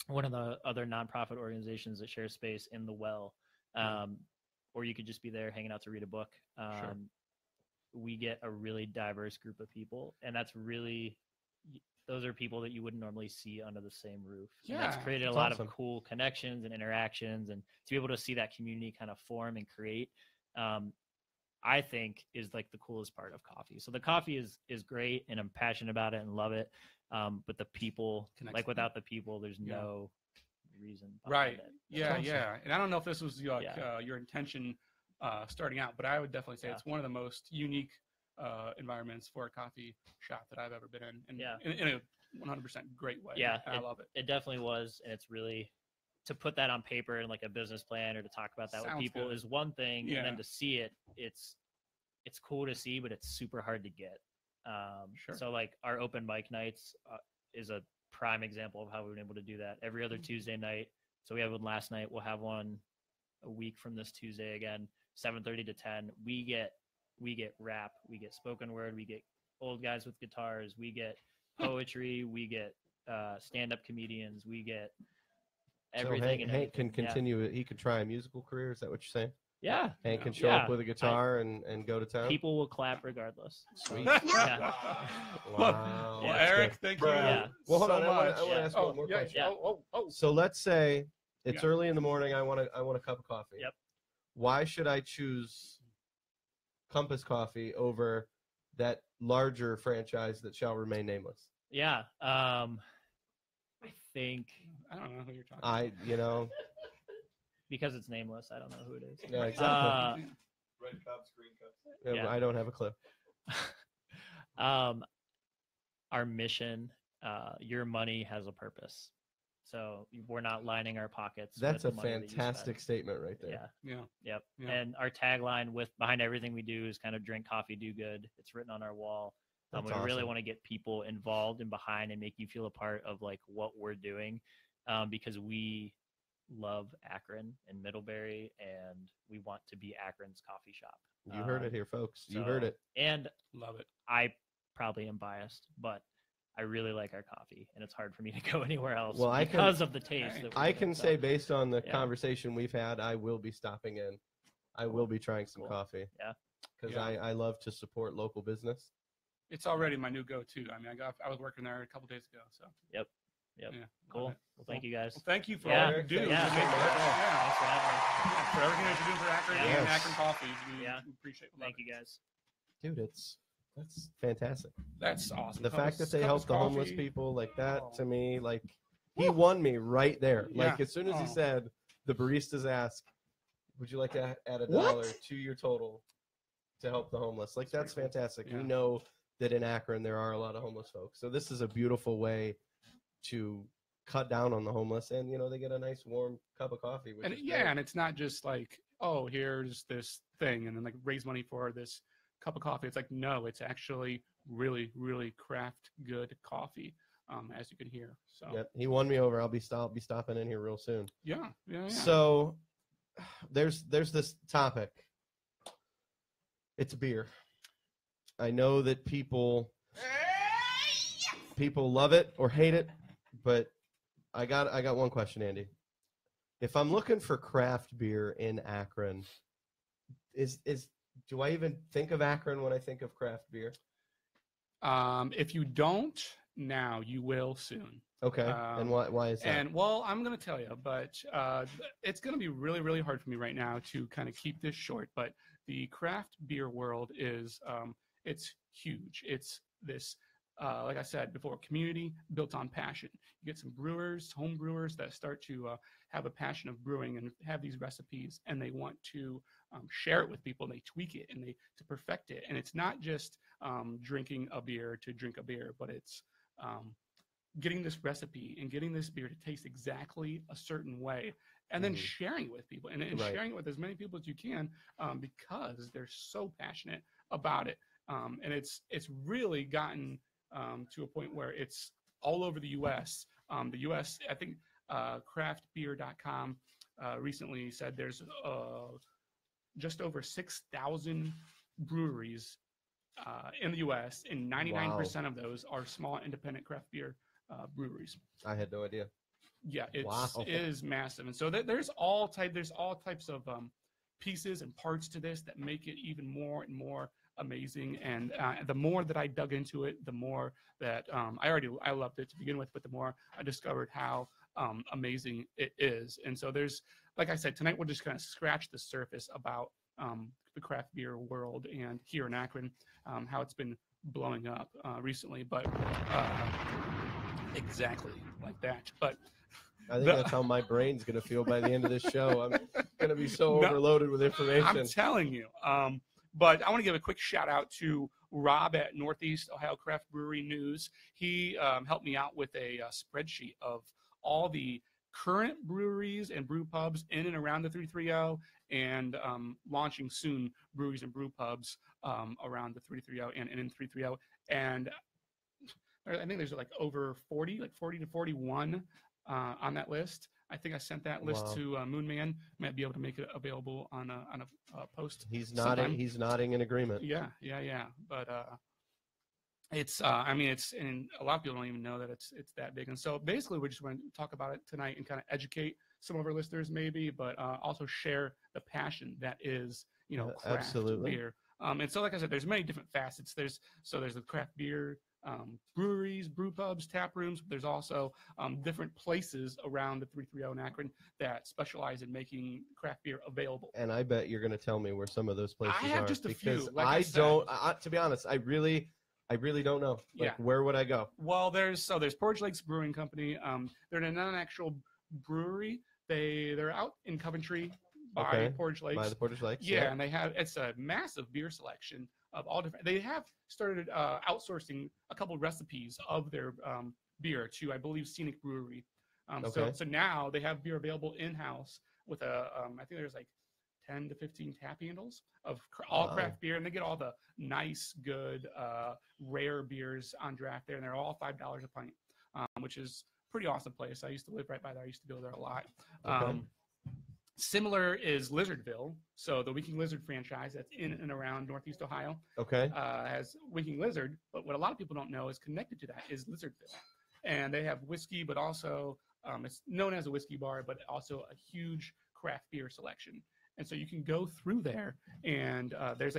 one of the other nonprofit organizations that share space in the Well, or you could just be there hanging out to read a book. Sure. We get a really diverse group of people, and those are people that you wouldn't normally see under the same roof. Yeah, and that's created a that's lot awesome. of cool connections and interactions, and to be able to see that community kind of form and create, I think is like the coolest part of coffee. So the coffee is great, and I'm passionate about it and love it. But the people, Connects like with without the people, there's no reason. Right. behind it. Yeah, awesome. yeah. And I don't know if this was like, Yeah. your intention starting out, but I would definitely say Yeah. it's one of the most unique environments for a coffee shop that I've ever been in, and Yeah. in a 100% great way. Yeah, and I love it. It definitely was, and it's really, to put that on paper in like a business plan or to talk about that Sounds with people good. is one thing, Yeah. and then to see it, it's cool to see, but it's super hard to get. Sure. So like our open mic nights is a prime example of how we've been able to do that every other Tuesday night. So we had one last night. We'll have one a week from this Tuesday again, 7:30 to 10. We get rap, we get spoken word, we get old guys with guitars, we get poetry, we get stand-up comedians, we get everything. So and Hank can anything. continue. He could try a musical career. Is that what you're saying? Yeah. Hank can show Yeah. up with a guitar and go to town. People will clap regardless. Sweet. Yeah. Wow. Well, Yeah. that's Eric, good. thank you Yeah. Well, hold so on. I much. want to ask one more question. Yeah. Oh. So let's say it's Yeah. early in the morning. I want a cup of coffee. Yep. Why should I choose Compass Coffee over that larger franchise that shall remain nameless? Yeah. I think I don't know who you're talking because it's nameless, I don't know who it is. Yeah, exactly. Red cups, green cups. Yeah, yeah. I don't have a clue. Our mission, your money has a purpose. So we're not lining our pockets. That's a with the money that you fantastic spend. statement right there. Yeah. Yeah. Yep. Yeah. And our tagline behind everything we do is kind of drink coffee, do good. It's written on our wall. That's We really awesome. want to get people involved and behind and make you feel a part of like what we're doing, because we love Akron and Middlebury, and we want to be Akron's coffee shop. You heard it here, folks. You So- heard it. And Love it. I probably am biased, but I really like our coffee, and it's hard for me to go anywhere else Well, I can- because of the taste. That we I get. can So, say based on the Yeah. conversation we've had, I will be stopping in. I will be trying some Cool. coffee. Yeah. Because Yeah. I love to support local business. It's already my new go-to. I mean, I was working there a couple days ago, so Yep. yeah, love cool. it. Well, thank you guys. Well, thank you for Yeah. all you do. Thank Yeah. you so much. Thanks for having Yeah, for everything that you do for Akron Yeah. and Yes. Akron Coffee. We Yeah. appreciate it. me. Thank you guys. Dude, that's fantastic. That's awesome. The fact that they Compass help the homeless Coffee. people like that, Oh. to me, like, he won me right there. Like, Yeah. as soon as he Oh. said, the baristas ask, would you like to add $1 What? to your total to help the homeless? Like, that's pretty cool. fantastic. Yeah. We know that in Akron there are a lot of homeless folks. So this is a beautiful way to cut down on the homeless, and they get a nice warm cup of coffee. Which And is yeah, great. and it's not just like, oh, here's this thing, and then like raise money for this cup of coffee. It's like, no, it's actually really, really craft good coffee, as you can hear. So Yep, he won me over. I'll be stopping in here real soon. yeah. So there's this topic. It's beer. I know that people love it or hate it, but I got one question, Andy. If I'm looking for craft beer in Akron, do I even think of Akron when I think of craft beer? If you don't now, you will soon. Okay. And why is that? And well, I'm going to tell you, but it's going to be really, really hard for me right now to kind of keep this short. But the craft beer world is it's huge. It's this, like I said before, community built on passion. You get some brewers, home brewers that start to have a passion of brewing and have these recipes, and they want to share it with people. And they tweak it and to perfect it. And it's not just drinking a beer to drink a beer, but it's getting this recipe and getting this beer to taste exactly a certain way, and then sharing it with people and Right. sharing it with as many people as you can, because they're so passionate about it. And it's really gotten to a point where it's all over the U.S. The U.S., I think, craftbeer.com recently said there's just over 6,000 breweries in the U.S., and 99% of those are small independent craft beer breweries. I had no idea. Yeah, it Wow. is massive, and so there's all types of pieces and parts to this that make it even more and more amazing. And the more that I dug into it, the more that I loved it to begin with, but the more I discovered how amazing it is. And so there's, like I said, tonight we'll just kind of scratch the surface about the craft beer world and here in Akron, how it's been blowing up recently. But exactly like that. But I think that's how my brain's going to feel by the end of this show. I'm going to be so overloaded with information. I'm telling you. But I want to give a quick shout out to Rob at Northeast Ohio Craft Brewery News. He helped me out with a spreadsheet of all the current breweries and brew pubs in and around the 330, and launching soon breweries and brew pubs around the 330 and in 330. And I think there's like over 40 to 41 on that list. I think I sent that list to Moonman. Might be able to make it available on a post. He's nodding. sometime. He's nodding in agreement. Yeah. But it's and a lot of people don't even know that it's that big. And so basically, we just want to talk about it tonight and kind of educate some of our listeners, maybe, but also share the passion that is craft beer. And so, like I said, there's many different facets. There's the craft beer breweries, brew pubs, tap rooms. There's also different places around the 330 in Akron that specialize in making craft beer available. And I bet you're going to tell me where some of those places are. I have just a few. Like I don't. To be honest, I really don't know. Where would I go? Well, there's Porridge Lakes Brewing Company. They're not an actual brewery. They're out in Coventry by Porridge Lakes. By the Portage Lakes. Yeah, and it's a massive beer selection of all different. They have started outsourcing a couple of recipes of their beer to, I believe, Scenic Brewery. So now they have beer available in house with I think there's like 10 to 15 tap handles of all craft beer, and they get all the nice, good, rare beers on draft there, and they're all $5 a pint, which is pretty awesome place. I used to live right by there. I used to go there a lot. Similar is Lizardville. So the Winking Lizard franchise that's in and around Northeast Ohio has Winking Lizard. But what a lot of people don't know is connected to that is Lizardville. And they have whiskey, but also it's known as a whiskey bar, but also a huge craft beer selection. And so you can go through there, and there's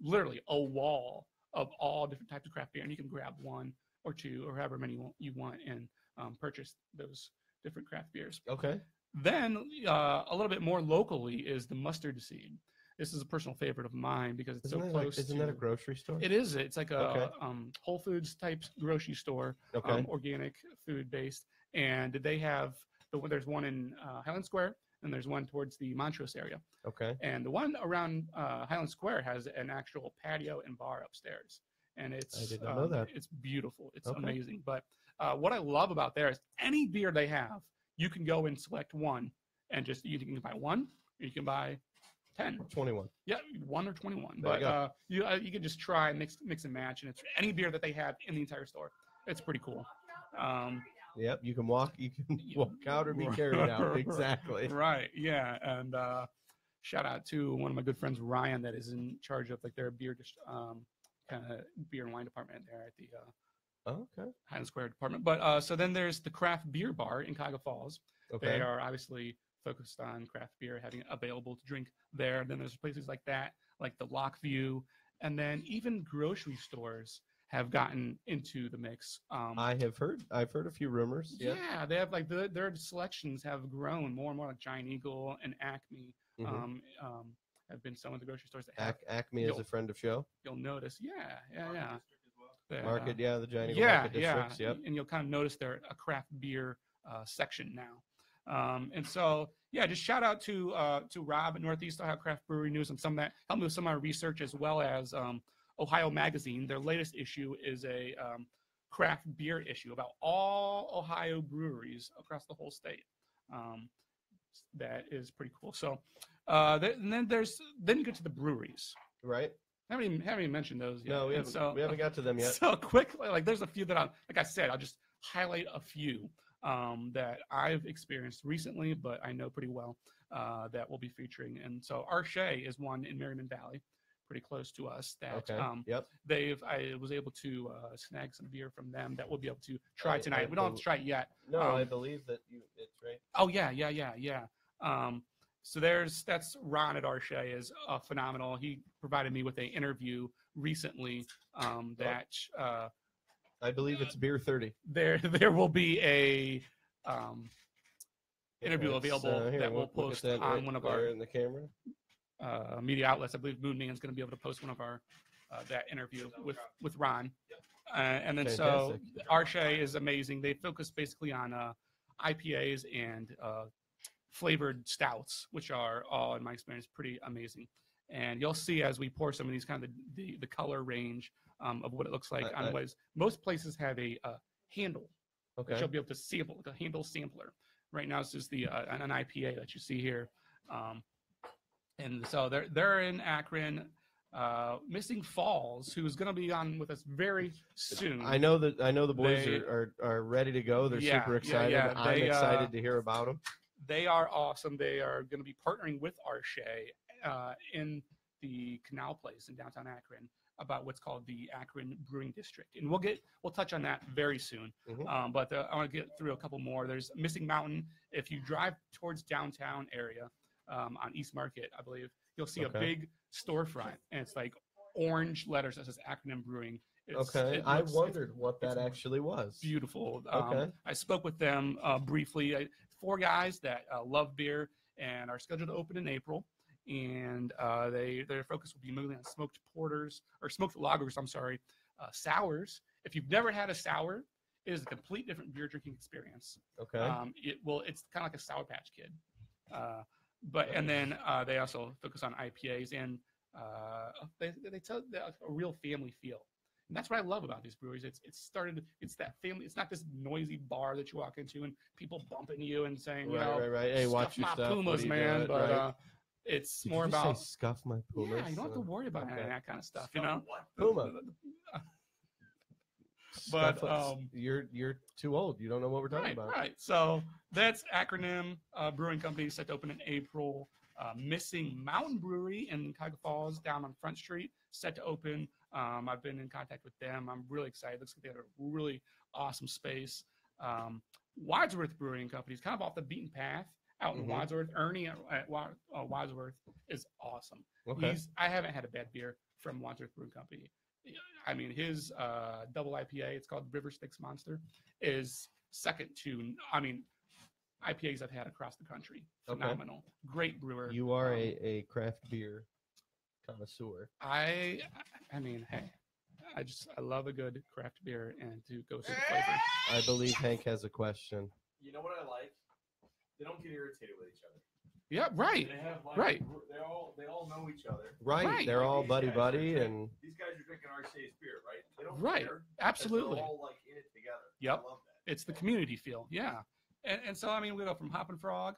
literally a wall of all different types of craft beer, and you can grab one or two or however many you want and purchase those different craft beers. Then a little bit more locally is the Mustard Seed. This is a personal favorite of mine because it's so close. Isn't that a grocery store? It is. It's like a Whole Foods type grocery store, organic food based. And they have there's one in Highland Square, and there's one towards the Montrose area. And the one around Highland Square has an actual patio and bar upstairs. And I did not know that. It's beautiful. It's amazing. But what I love about there is any beer they have, you can go and select one, and you can buy one, or you can buy 10. 21. Yeah, 1 or 21. There But you can just try and mix and match, and it's any beer that they have in the entire store. It's pretty cool. Yep, you can walk out or be carried out. Exactly. Right. Yeah, and shout out to one of my good friends, Ryan, that is in charge of their beer kind of beer and wine department there at the Okay. Highland Square department. But so then there's the craft beer bar in Cuyahoga Falls. Okay. They are obviously focused on craft beer, having it available to drink there. Then there's places like that, like the Lockview, and then even grocery stores have gotten into the mix. I've heard a few rumors. Yeah. Yeah, they have like their selections have grown more and more. Like Giant Eagle and Acme have been some of the grocery stores that have. Acme is a friend of show. You'll notice, yeah. Market, the Giant Eagle yeah, Market districts. yeah. Yep. And you'll kind of notice they're a craft beer section now. And so, yeah, just shout out to Rob at Northeast Ohio Craft Brewery News and some of that. Helped me with some of my research, as well as Ohio Magazine. Their latest issue is a craft beer issue about all Ohio breweries across the whole state. That is pretty cool. So, and then you get to the breweries. Right. Haven't even mentioned those yet. No, we haven't got to them yet. So quickly, like there's a few that like I said, I'll just highlight a few that I've experienced recently, but I know pretty well that we'll be featuring. And so Arche is one in Merriman Valley, pretty close to us. That I was able to snag some beer from them that we'll be able to try tonight. We don't have to try it yet. No, I believe that it's right. Oh yeah. So that's Ron at Arche is phenomenal. He provided me with an interview recently that I believe it's Beer 30. There will be a interview available that we'll post on one of our in the camera media outlets. I believe Moon Man's going to be able to post one of our that interview with Ron. And then Fantastic. So Arche is amazing. They focus basically on IPAs and flavored stouts, which are all, in my experience, pretty amazing. And you'll see as we pour some of these kind of the color range of what it looks like on ways. Most places have a handle that you'll be able to sample, the handle sampler. Right now, this is an IPA that you see here. And so they're in Akron. Missing Falls, who's going to be on with us very soon. I know the boys are ready to go. They're super excited. Yeah. I'm excited to hear about them. They are awesome. They are going to be partnering with Arche in the Canal Place in downtown Akron about what's called the Akron Brewing District, and we'll touch on that very soon. But I want to get through a couple more. There's Missing Mountain. If you drive towards downtown area on East Market, I believe you'll see a big storefront, and it's like orange letters that says Akron Brewing. I wondered what that actually was. Beautiful. I spoke with them briefly. 4 guys that love beer and are scheduled to open in April. And their focus will be mainly on smoked porters or smoked lagers. Sours. If you've never had a sour, it is a complete different beer drinking experience. Okay. It's kind of like a Sour Patch Kid. And then they also focus on IPAs and they tell a real family feel. And that's what I love about these breweries. It's that family. It's not this noisy bar that you walk into and people bumping you and saying, right. Hey, watch your stuff. Pumas, man. But it's more about scuff my Pumas. Yeah, you don't have to worry about any of that kind of stuff, Puma. But you're too old. You don't know what we're talking about. Right. So that's Acronym Brewing Company set to open in April. Missing Mountain Brewery in Cuyahoga Falls down on Front Street set to open. I've been in contact with them. I'm really excited. Looks like they have a really awesome space. Wadsworth Brewing Company is kind of off the beaten path out in Wadsworth. Ernie at Wadsworth is awesome. Okay. I haven't had a bad beer from Wadsworth Brewing Company. I mean, his double IPA, it's called River Styx Monster, is second to, IPAs I've had across the country. Phenomenal. Okay. Great brewer. You are a craft beer connoisseur. I mean, hey, I love a good craft beer and to go through the flavor. I believe Hank has a question. You know what I like? They don't get irritated with each other. Yeah, right. They have right. They all know each other. Right. They're all buddy, and these guys are drinking Arche's beer, right? They don't care. Absolutely. They're all in it together. Yep. I love that. It's the community feel. Yeah. And so we go from Hop and Frog.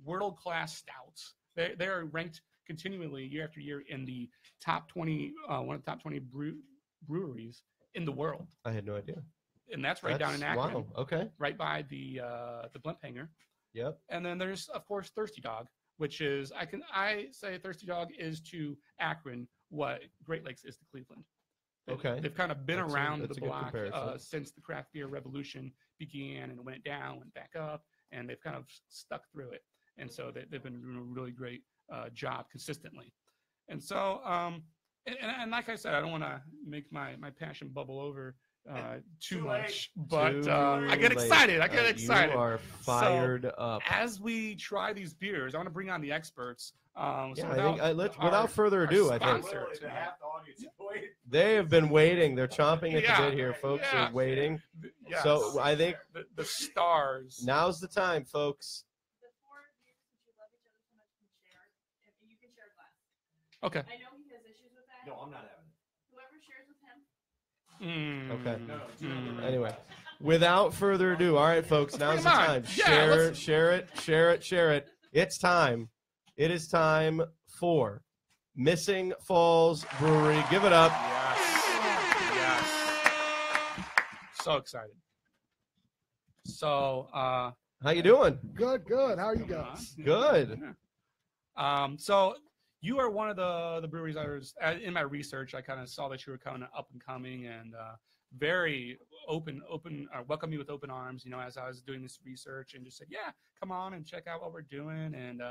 World class stouts. They're ranked continually year after year in the top 20, one of the top 20 breweries in the world. I had no idea. And that's down in Akron. Wow. Okay. Right by the blimp hangar. Yep. And then there's, of course, Thirsty Dog, which is I say Thirsty Dog is to Akron what Great Lakes is to Cleveland. Okay. They've kind of been That's around a the good block comparison. since the craft beer revolution began and went down, went back up, and they've kind of stuck through it. And so they've been doing a really great job consistently. And so, and like I said, I don't want to make my passion bubble over too much, but I get excited. I get excited. You are fired up. As we try these beers, I want to bring on the experts. I think without further ado, I think they have been waiting. They're chomping at the bit here, folks. They're waiting. Yes. So I think the stars. Now's the time, folks. The four of you, since you love each other so much, can share. If you can share a glass. Okay. I know he has issues with that. No, I'm not having it. Whoever shares with him. Okay. Anyway, without further ado, all right, folks, now's the time. Yeah, Share it. It's time. It is time for Missing Falls Brewery. Give it up. Yes. So excited. So, how you doing? Good. How are you guys? Good. So you are one of the breweries I was in my research. I kind of saw that you were kind of up and coming and very open, welcome me with open arms. You know, as I was doing this research and just said, yeah, come on and check out what we're doing. And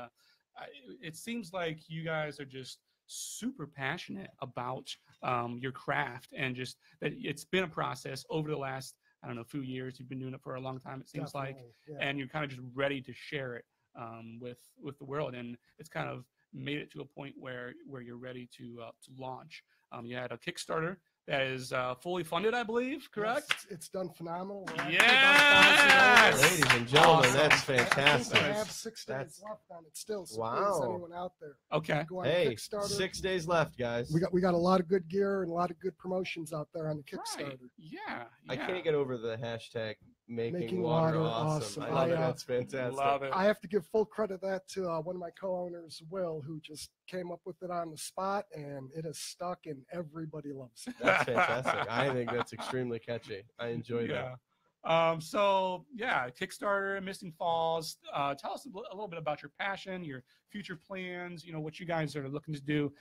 it seems like you guys are just super passionate about your craft and just that it's been a process over the last, I don't know, few years. You've been doing it for a long time, it seems like, and you're kind of just ready to share it with the world. And it's kind of made it to a point where you're ready to launch. You had a Kickstarter that is fully funded, I believe, correct? Yes, it's done phenomenal. Yes! Ladies and gentlemen, Awesome. That's I think fantastic. we have 6 days left on it still. So Wow. please, anyone out there, Okay. go on Hey, Kickstarter. 6 days left, guys. We got a lot of good gear and a lot of good promotions out there on the Kickstarter. Right. Yeah. I can't get over the hashtag making Making water water awesome. awesome. I love it. I, That's fantastic. Love it. I have to give full credit that to one of my co-owners, Will, who just came up with it on the spot, and it has stuck, and everybody loves it. That's fantastic. I think that's extremely catchy. I enjoy that. So yeah, Kickstarter, Missing Falls. Tell us a little bit about your passion, your future plans. You know what you guys are looking to do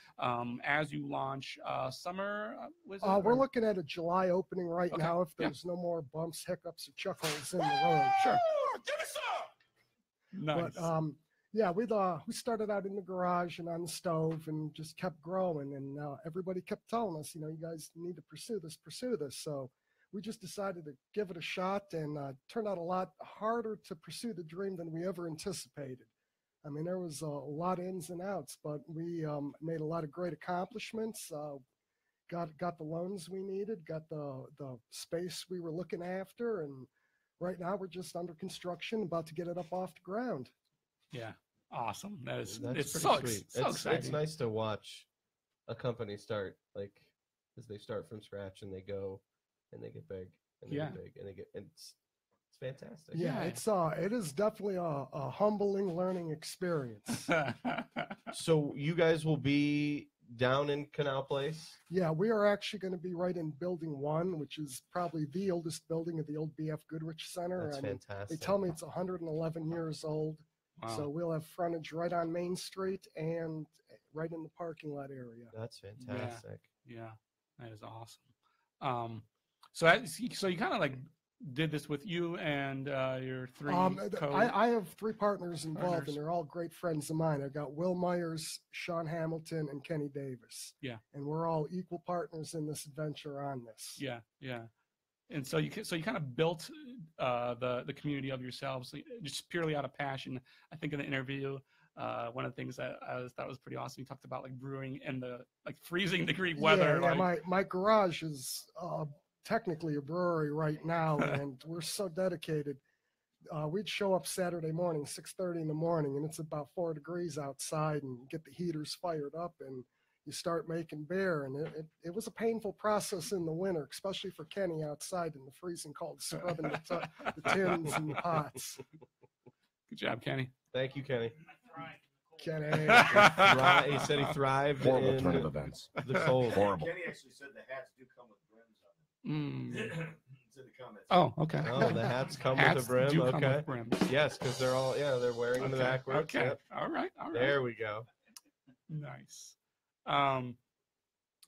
as you launch summer. We're looking at a July opening right Okay. now. If Yeah. there's no more bumps, hiccups, or chuckles in the road. Sure. Give me some. Nice. But yeah, we started out in the garage and on the stove, and just kept growing. And everybody kept telling us, you guys need to pursue this. So we just decided to give it a shot, and turned out a lot harder to pursue the dream than we ever anticipated. I mean, there was a lot of ins and outs, but we made a lot of great accomplishments. Got the loans we needed, got the space we were looking after, and right now we're just under construction, about to get it up off the ground. Yeah. Awesome. It's pretty so sweet. exciting. It's nice to watch a company start, like, as they start from scratch and they go and they get big and they get big and they get, and it's fantastic. Yeah, it is definitely a humbling learning experience. So you guys will be down in Canal Place? Yeah, we are actually going to be right in Building 1, which is probably the oldest building of the old B.F. Goodrich Center. That's I mean, fantastic. they tell me it's 111 years old. Wow. So we'll have frontage right on Main Street and right in the parking lot area. That's fantastic. Yeah, that is awesome. So you kind of like did this with you and your three. I have 3 partners involved, Partners. and they're all great friends of mine. I've got Will Myers, Sean Hamilton, and Kenny Davis. Yeah. And we're all equal partners in this adventure on this. Yeah. And so you kind of built the community of yourselves just purely out of passion. I think in the interview, one of the things that I thought was pretty awesome, you talked about like brewing in the like freezing degree weather. Yeah, my garage is technically a brewery right now, and we're so dedicated. We'd show up Saturday morning, 6:30 in the morning, and it's about 4 degrees outside, and get the heaters fired up, and you start making beer. And it was a painful process in the winter, especially for Kenny outside in the freezing cold, scrubbing the tins and the pots. Good job, Kenny. Thank you, Kenny. Kenny. He said he thrived in turn of events. the cold. Horrible. Kenny actually said the hats do come with brims on them. It's in the comments. Oh, okay. Oh, the hats come Hats with a brim. do come Okay. with brims. Yes, because they're wearing them backwards. Okay. Yep. All right. There we go. Nice.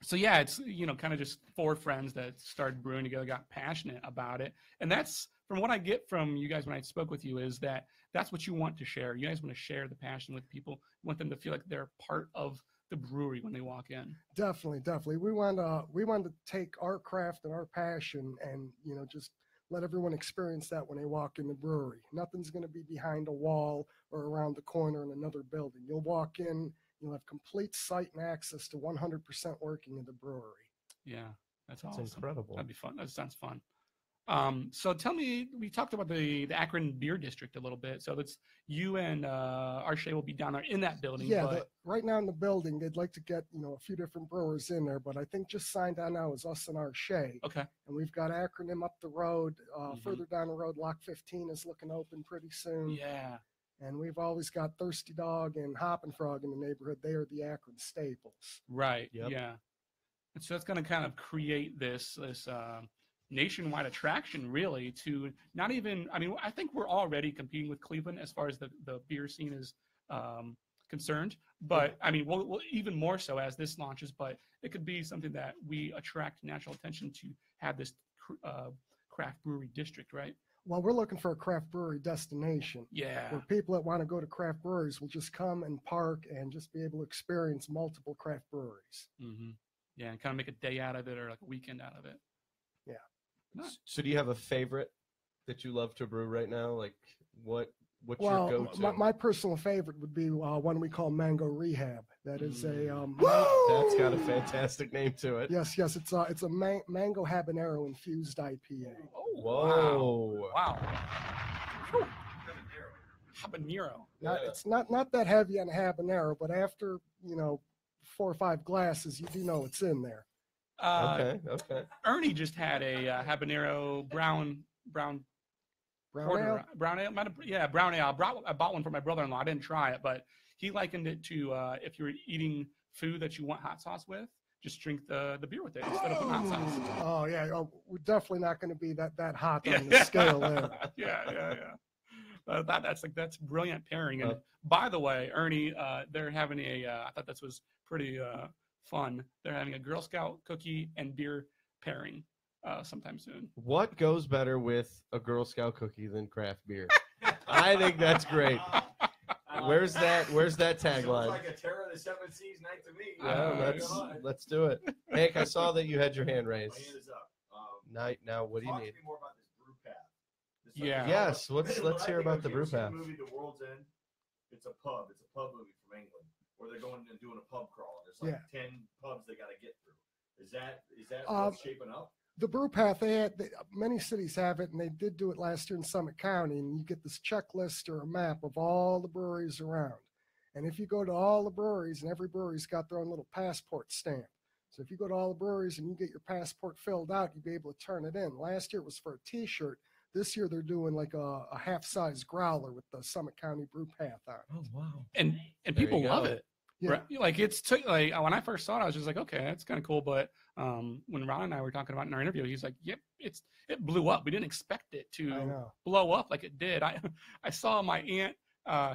So yeah, it's kind of just four friends that started brewing together, got passionate about it, and that's from what I get from you guys when I spoke with you is that's what you want to share. You guys want to share the passion with people. You want them to feel like they're part of the brewery when they walk in. Definitely. We want to take our craft and our passion and just let everyone experience that when they walk in the brewery. Nothing's going to be behind a wall or around the corner in another building. You'll walk in, you'll have complete sight and access to 100% working in the brewery. Yeah, that's That's awesome. incredible. That'd be fun. That sounds fun. So tell me, we talked about the Akron Beer District a little bit. So that's you and Arshay will be down there in that building. Yeah, but... right now in the building, they'd like to get a few different brewers in there, but I think just signed on now is us and Arshay. Okay. And we've got Acronym up the road. Further down the road, Lock 15 is looking open pretty soon. Yeah. And we've always got Thirsty Dog and Hoppin' Frog in the neighborhood. They are the Akron staples. Right. Yep. Yeah. And so that's going to kind of create this nationwide attraction, really, to not even. I mean, I think we're already competing with Cleveland as far as the beer scene is concerned. But I mean, we'll even more so as this launches. But it could be something that we attract national attention to have this craft brewery district, right? Well, we're looking for a craft brewery destination. Yeah. Where people that want to go to craft breweries will just come and park and just be able to experience multiple craft breweries. Mm-hmm. Yeah, and kind of make a day out of it or like a weekend out of it. Yeah. Nice. So do you have a favorite that you love to brew right now? Like what's well, your go-to? My personal favorite would be one we call Mango Rehab. That is that's got a fantastic name to it. Yes, it's a mango habanero infused IPA. Oh, whoa! Wow. Habanero. It's not that heavy on habanero, but after 4 or 5 glasses, you do know it's in there. Okay. Ernie just had a habanero brown porter. Ale? Brown ale. Brown ale. I bought one for my brother-in-law. I didn't try it, but he likened it to if you were eating food that you want hot sauce with, just drink the beer with it instead of hot sauce. Oh yeah, we're definitely not going to be that hot on the scale there. Yeah. That's brilliant pairing. And by the way, Ernie, they're having I thought this was pretty fun. They're having a Girl Scout cookie and beer pairing sometime soon. What goes better with a Girl Scout cookie than craft beer? I think that's great. Where's that tagline? Like a Terror of the Seven Seas night to me. Yeah, let's do it. Hank, I saw that you had your hand raised. My hand is up. Now, what do you Talk need? to me more about this brew path. Yeah. Yes, let's hear about the brew Have you path. seen the movie The World's End? It's a pub movie from England where they're going and doing a pub crawl. There's like 10 pubs they got to get through. Is that what's shaping up? The brew path, many cities have it, and they did do it last year in Summit County. And you get this checklist or a map of all the breweries around. And if you go to all the breweries, and every brewery's got their own little passport stamp. So if you go to all the breweries and you get your passport filled out, you'll be able to turn it in. Last year it was for a T-shirt. This year they're doing like a half-size growler with the Summit County brew path on it. Oh wow! And There people you love go. it. Yeah. Right? Like when I first saw it, I was just like, okay, that's kind of cool. But when Ron and I were talking about it in our interview, he's like, yep, it blew up. We didn't expect it to blow up like it did. I saw my aunt.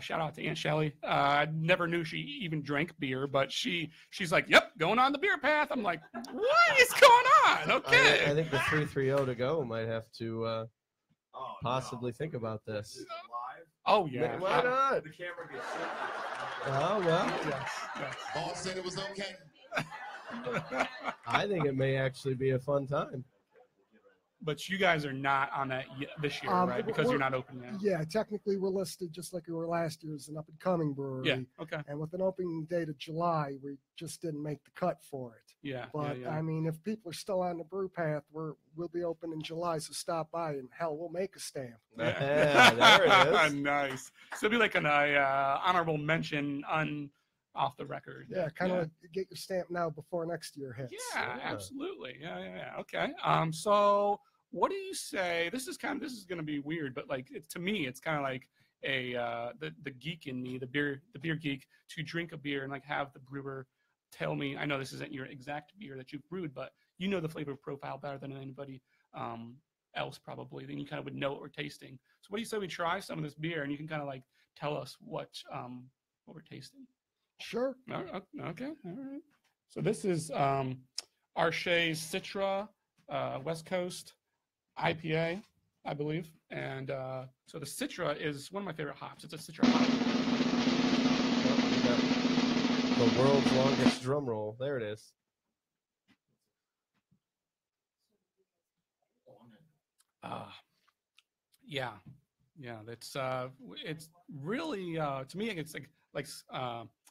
Shout out to Aunt Shelly. I never knew she even drank beer, but she's like, yep, going on the beer path. I'm like, what is going on? Okay. I think the 330 to go might have to possibly think about this. Oh yeah. Why not? The camera gets Oh well. Yes. Boss said it was okay. I think it may actually be a fun time. But you guys are not on that this year, right? Because you're not open yet. Yeah, technically we're listed just like we were last year as an up-and-coming brewery. Yeah, okay. And with an opening date of July, we just didn't make the cut for it. Yeah. But yeah. I mean, if people are still on the brew path, we'll be open in July, so stop by and hell, we'll make a stamp. Yeah, there it is. Nice. So it'll be like an honorable mention off the record. Yeah, kind of like get your stamp now before next year hits. Yeah, absolutely. Yeah. Okay. So what do you say? This is going to be weird, but like to me, it's kind of like the geek in me, the beer geek, to drink a beer and like have the brewer tell me. I know this isn't your exact beer that you've brewed, but you know the flavor profile better than anybody else probably. Then you kind of would know what we're tasting. So what do you say we try some of this beer and you can kind of like tell us what we're tasting? Sure. Okay. All right. So this is Arche's Citra, West Coast IPA, I believe. And so the Citra is one of my favorite hops. It's a Citra hop. The world's longest drum roll. There it is. Yeah, it's really to me it's like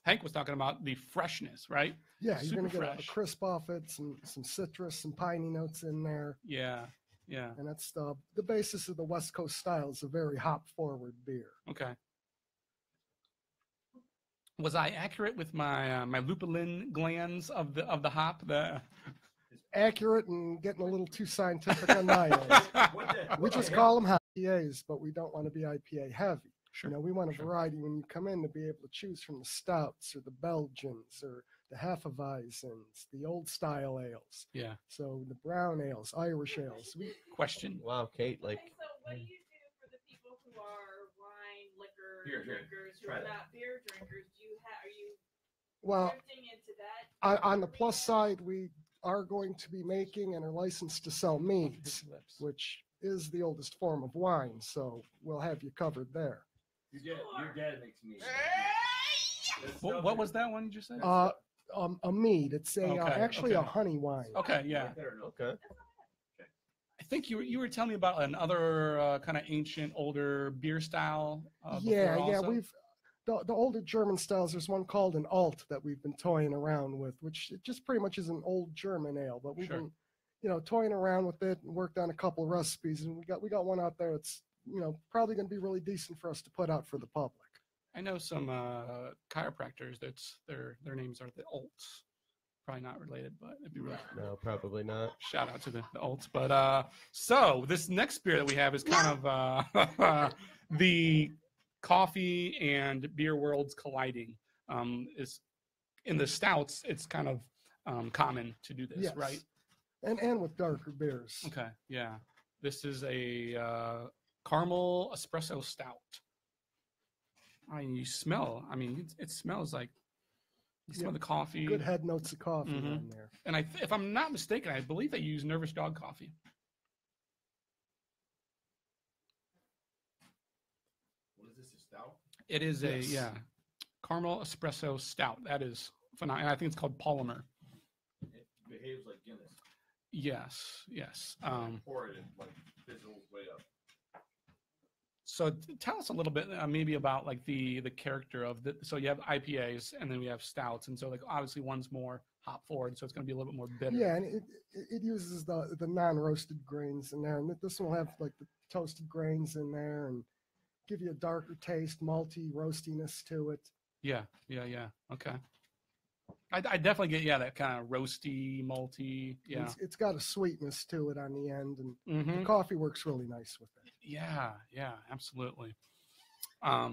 Hank was talking about the freshness, right? Yeah, you're Super going to get a fresh. crisp off it, some citrus, some piney notes in there. Yeah. And that's the basis of the West Coast style. Is a very hop forward beer. Okay. Was I accurate with my my lupulin glands of the hop? Accurate and getting a little too scientific on my end. We just call them IPAs, but we don't want to be IPA heavy. Sure. We want a variety when you come in to be able to choose from the stouts or the Belgians or the Hefeweizens, the old style ales. Yeah. So the brown ales, Irish ales. Question. Wow, Kate, like. Okay, so what do you do for the people who are wine, liquor Here, drinkers, who try are that. not beer drinkers? Are you Well, drifting into that? on the plus side, we are going to be making and are licensed to sell meads, which is the oldest form of wine. So we'll have you covered there. Your dad makes me. What was that one you just said? A mead. It's actually a okay. honey wine. Okay, yeah. Okay. I think you were telling me about another kind of ancient, older beer style. Yeah, also. we've the older German styles. There's one called an Alt that we've been toying around with, which it just pretty much is an old German ale. But we've been, toying around with it and worked on a couple recipes, and we got one out there that's probably going to be really decent for us to put out for the public. I know some chiropractors that's their names are the Alts. Probably not related, but it'd be really cool. No, probably not. Shout out to the Alts. But so this next beer that we have is kind of the coffee and beer worlds colliding. Is in the stouts, it's kind of common to do this, Yes. right? And with darker beers. Okay, yeah. This is a caramel espresso stout. You smell. It smells like you smell the coffee. Good head notes of coffee on there. And if I'm not mistaken, I believe they use Nervous Dog coffee. What is this, a stout? It is a caramel espresso stout. That is phenomenal. And I think it's called Polymer. It behaves like Guinness. Yes. Pour it in, like fizzles way up. So tell us a little bit maybe about like the character of the. So you have IPAs and then we have stouts, and so like obviously one's more hop forward, so it's going to be a little bit more bitter. Yeah, and it uses the non-roasted grains in there, and this one will have like the toasted grains in there and give you a darker taste, malty roastiness to it. Yeah. Okay. I definitely get that kind of roasty, malty. Yeah. It's got a sweetness to it on the end, and the coffee works really nice with it. Yeah, absolutely. I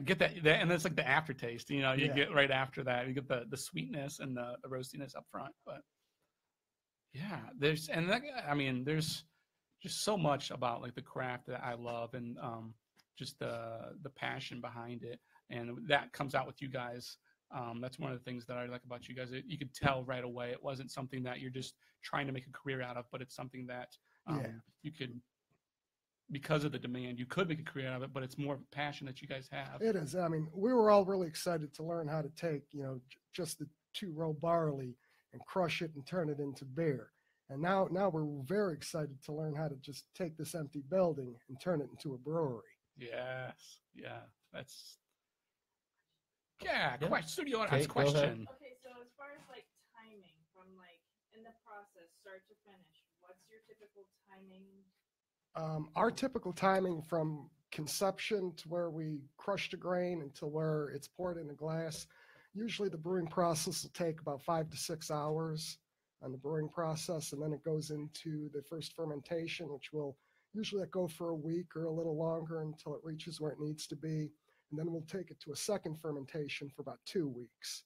get that, and it's like the aftertaste. You get right after that, you get the sweetness and the roastiness up front. But yeah, there's just so much about like the craft that I love, and just the passion behind it, and that comes out with you guys. That's one of the things that I like about you guys. You could tell right away it wasn't something that you're just trying to make a career out of, but it's something that you could, because of the demand, you could make a career out of it, but it's more of a passion that you guys have. It is. We were all really excited to learn how to take, just the 2-row barley and crush it and turn it into beer. And now we're very excited to learn how to just take this empty building and turn it into a brewery. Yes. Yeah. That's. Yeah. Studio audience Kate, question. Okay, so as far as like timing from like in the process, start to finish, what's your typical timing? Our typical timing from conception to where we crush the grain until where it's poured in a glass, usually the brewing process will take about 5 to 6 hours on the brewing process, and then it goes into the first fermentation, which will usually go for a week or a little longer until it reaches where it needs to be. And then we'll take it to a second fermentation for about 2 weeks.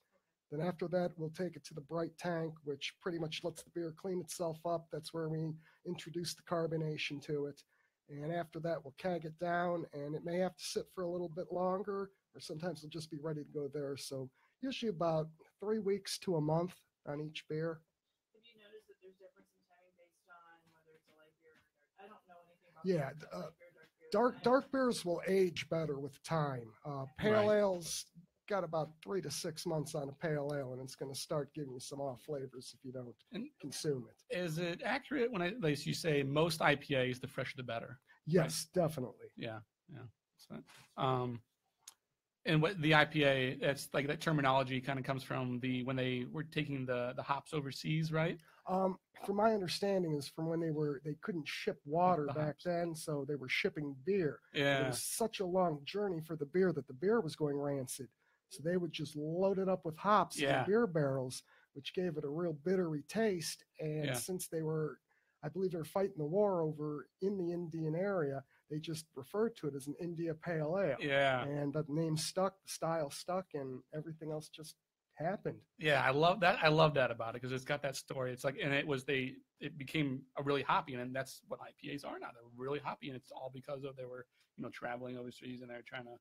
Then after that, we'll take it to the bright tank, which pretty much lets the beer clean itself up. That's where we introduce the carbonation to it. And after that, we'll keg it down, and it may have to sit for a little bit longer, or sometimes it'll just be ready to go there. So usually about 3 weeks to a month. on each beer. Have you noticed that there's difference in timing based on whether it's a light beer or dark? I don't know anything about Yeah, light beer, dark beer. dark beers will age better with time. Pale Right. ales got about 3 to 6 months on a pale ale, and it's going to start giving you some off flavors if you don't And consume it. is it accurate when like you say most IPAs, the fresher the better? Yes, definitely. Yeah, yeah. That's fine. And what the IPA, that's like that terminology kind of comes from when they were taking the hops overseas, right? From my understanding is from when they couldn't ship water The back hops. then, so they were shipping beer. And Yeah. it was such a long journey for the beer that the beer was going rancid. So they would just load it up with hops in Yeah. beer barrels, which gave it a real bittery taste. And Yeah. since I believe they were fighting the war over in the Indian area, they just referred to it as an India Pale Ale. Yeah. And the name stuck, the style stuck, and everything else just happened. Yeah, I love that. I love that about it because it's got that story. It's like, and it became a really hoppy, and that's what IPAs are now. They're really hoppy, and it's all because of they were, traveling overseas and they're trying to.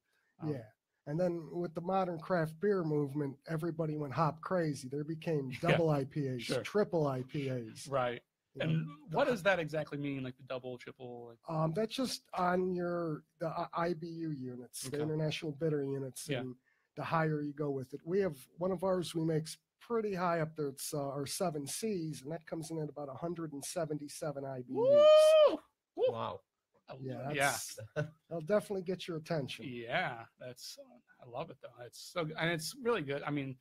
Yeah. And then with the modern craft beer movement, everybody went hop crazy. There became Yeah, double IPAs, sure. triple IPAs. Right. You know, And what does that exactly mean? Like the double, triple? Like... That's just on the IBU units, the Okay. International Bitter Units, Yeah. and the higher you go with it. We have one of ours we make's pretty high up there. It's our 7Cs, and that comes in at about 177 IBUs. Woo! Wow. Yeah, that'll definitely get your attention. Yeah, I love it though. It's so good, and it's really good. I mean,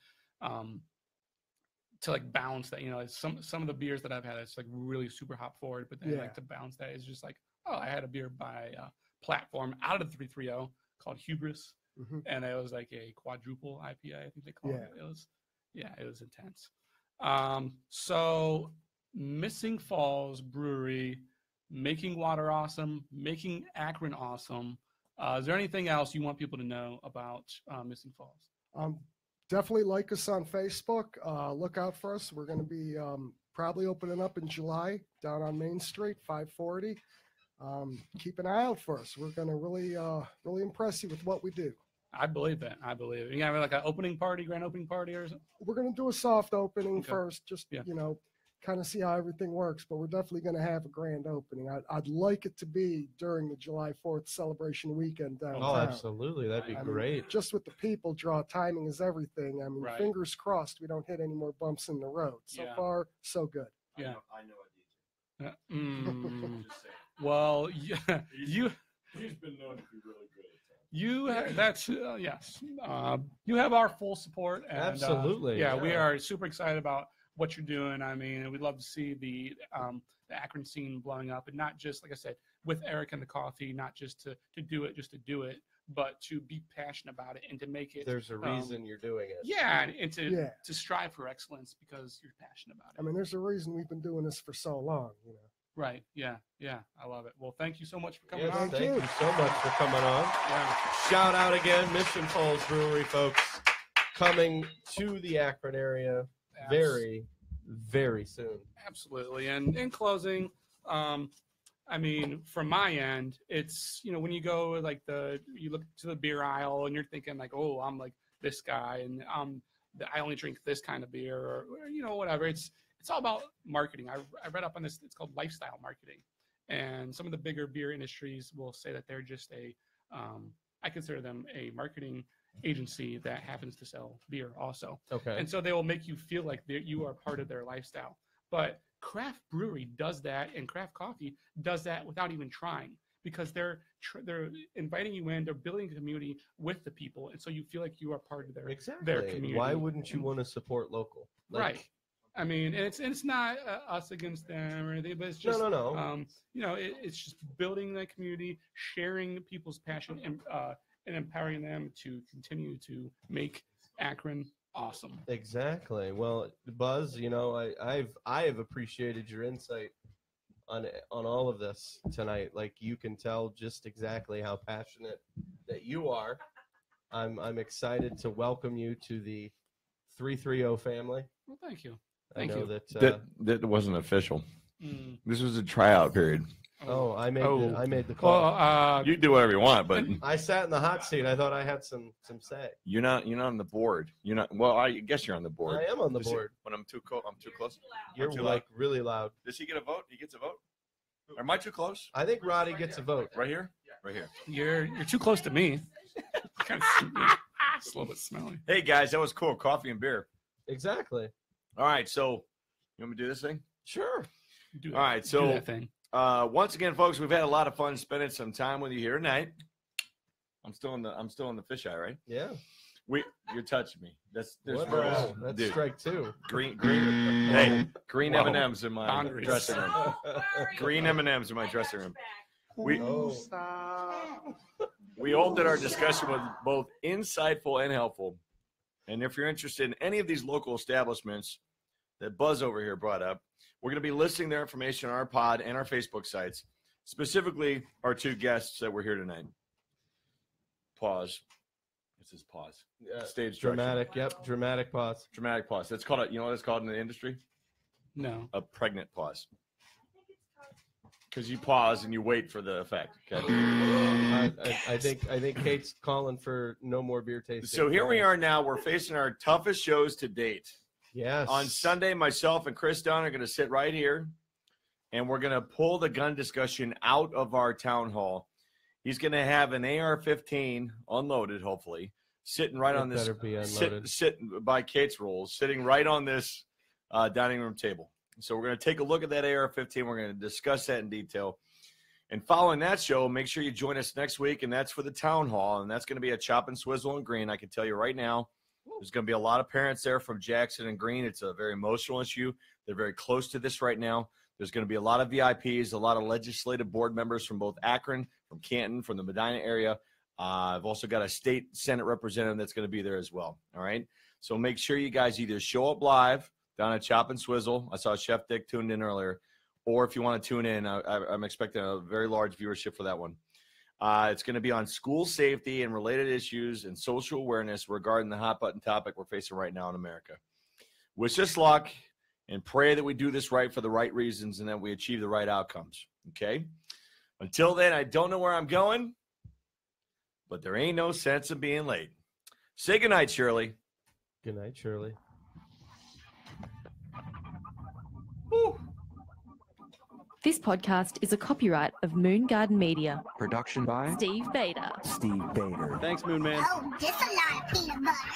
to like balance that, it's some of the beers that I've had, it's like really super hop forward, but then Yeah. like to balance that, it's just like, oh, I had a beer by Platform out of the 330 called Hubris, Mhm. and it was like a quadruple IPA, I think they call it. It was intense. So Missing Falls Brewery, making water awesome, making Akron awesome. Is there anything else you want people to know about Missing Falls? Definitely like us on Facebook. Look out for us. We're going to be probably opening up in July down on Main Street, 540. Keep an eye out for us. We're going to really impress you with what we do. I believe that. I believe it. You have like an opening party, grand opening party or something? We're going to do a soft opening Okay. first, just, Yeah. kind of see how everything works, but we're definitely going to have a grand opening. I'd like it to be during the July 4th celebration weekend downtown. Oh, absolutely. That'd be I mean, great. just with the people draw, timing is everything. I mean, Right. fingers crossed we don't hit any more bumps in the road. So Yeah. far, so good. Yeah. I know a DJ. Just saying. Well, he's been known to be really good at that. that's yes. You have our full support. And, Absolutely, we yeah. are super excited about what you're doing. I mean, we'd love to see the Akron scene blowing up, and not just, like I said, with Eric and the coffee, not just to do it, just to do it, but to be passionate about it and to make it. There's a reason you're doing it. Yeah, and Yeah. to strive for excellence because you're passionate about it. I mean, there's a reason we've been doing this for so long. Right. Yeah. Yeah. I love it. Well, thank you so much for coming Yes, on. thank you so much for coming on. Yeah. Shout out again, Mission Falls Brewery, folks, coming to the Akron area very, very soon. Absolutely. And in closing, I mean, from my end, it's, when you go you look to the beer aisle and you're thinking like, oh, I'm like this guy and I only drink this kind of beer or whatever. It's all about marketing. I read up on this. It's called lifestyle marketing. And some of the bigger beer industries will say that they're just I consider them a marketing agency that happens to sell beer also. Okay. And so they will make you feel like you are part of their lifestyle. But craft brewery does that, and craft coffee does that without even trying, because they're inviting you in, they're building a community with the people, and so you feel like you are part of their community. Why wouldn't you want to support local? Right. I mean, and it's not us against them or anything, but it's just No. It's just building that community, sharing people's passion, and empowering them to continue to make Akron awesome. Exactly. Well, Buzz, I have appreciated your insight on all of this tonight. Like, you can tell just exactly how passionate that you are. I'm excited to welcome you to the 330 family. Well, thank you. I know that that wasn't official. Mm. This was a tryout period. Oh, I made the Well, call. You do whatever you want, but I sat in the hot seat. I thought I had some say. you're not on the board. You're not. Well, I guess you're on the board. I am on the Does he- board. when I'm too close. You're I'm too like loud. really loud. Does he get a vote? He gets a vote. Am I too close? I think Roddy gets a vote. Right here. Right here. you're too close to me. Kind of, it's a little bit smelly. Hey guys, that was cool. Coffee and beer. Exactly. All right, so you want me to do this thing? Sure. All right, do so that thing. Once again, folks, we've had a lot of fun spending some time with you here tonight. I'm still in the fisheye, right? Yeah. You're touching me. There's That's dude. strike two. Green. Hey, green Whoa. M&Ms in my Boundaries. dressing room. Green M&Ms in my dressing room. We opened our discussion with both insightful and helpful. And if you're interested in any of these local establishments that Buzz over here brought up, we're going to be listing their information on our pod and our Facebook sites, specifically our two guests that were here tonight. Pause. This is pause. Stage Dramatic. direction. Yep. Dramatic pause. Dramatic pause. That's called you know what it's called in the industry? No. A pregnant pause. Because you pause and you wait for the effect. Okay. I think Kate's calling for no more beer tasting. So here we are now. We're facing our toughest shows to date. Yes. On Sunday, myself and Chris Dunn are going to sit right here, and we're going to pull the gun discussion out of our town hall. He's going to have an AR-15 unloaded, hopefully, sitting right on this. Better be unloaded. Sitting by Kate's rules, sitting right on this dining room table. So we're going to take a look at that AR-15. We're going to discuss that in detail. And following that show, make sure you join us next week, and that's for the town hall, and that's going to be at Chop and Swizzle and Green. I can tell you right now, there's going to be a lot of parents there from Jackson and Green. It's a very emotional issue. They're very close to this right now. There's going to be a lot of VIPs, a lot of legislative board members from both Akron, from Canton, from the Medina area. I've also got a state Senate representative that's going to be there as well. All right. So make sure you guys either show up live down at Chop and Swizzle. I saw Chef Dick tuned in earlier. Or if you want to tune in, I'm expecting a very large viewership for that one. It's going to be on school safety and related issues and social awareness regarding the hot button topic we're facing right now in America. Wish us luck and pray that we do this right for the right reasons and that we achieve the right outcomes. Okay? Until then, I don't know where I'm going, but there ain't no sense in being late. Say goodnight, Shirley. Good night, Shirley. Woo. This podcast is a copyright of Moon Garden Media. Production by Steve Bader. Steve Bader. Thanks, Moon Man. Oh, just a lot of peanut butter.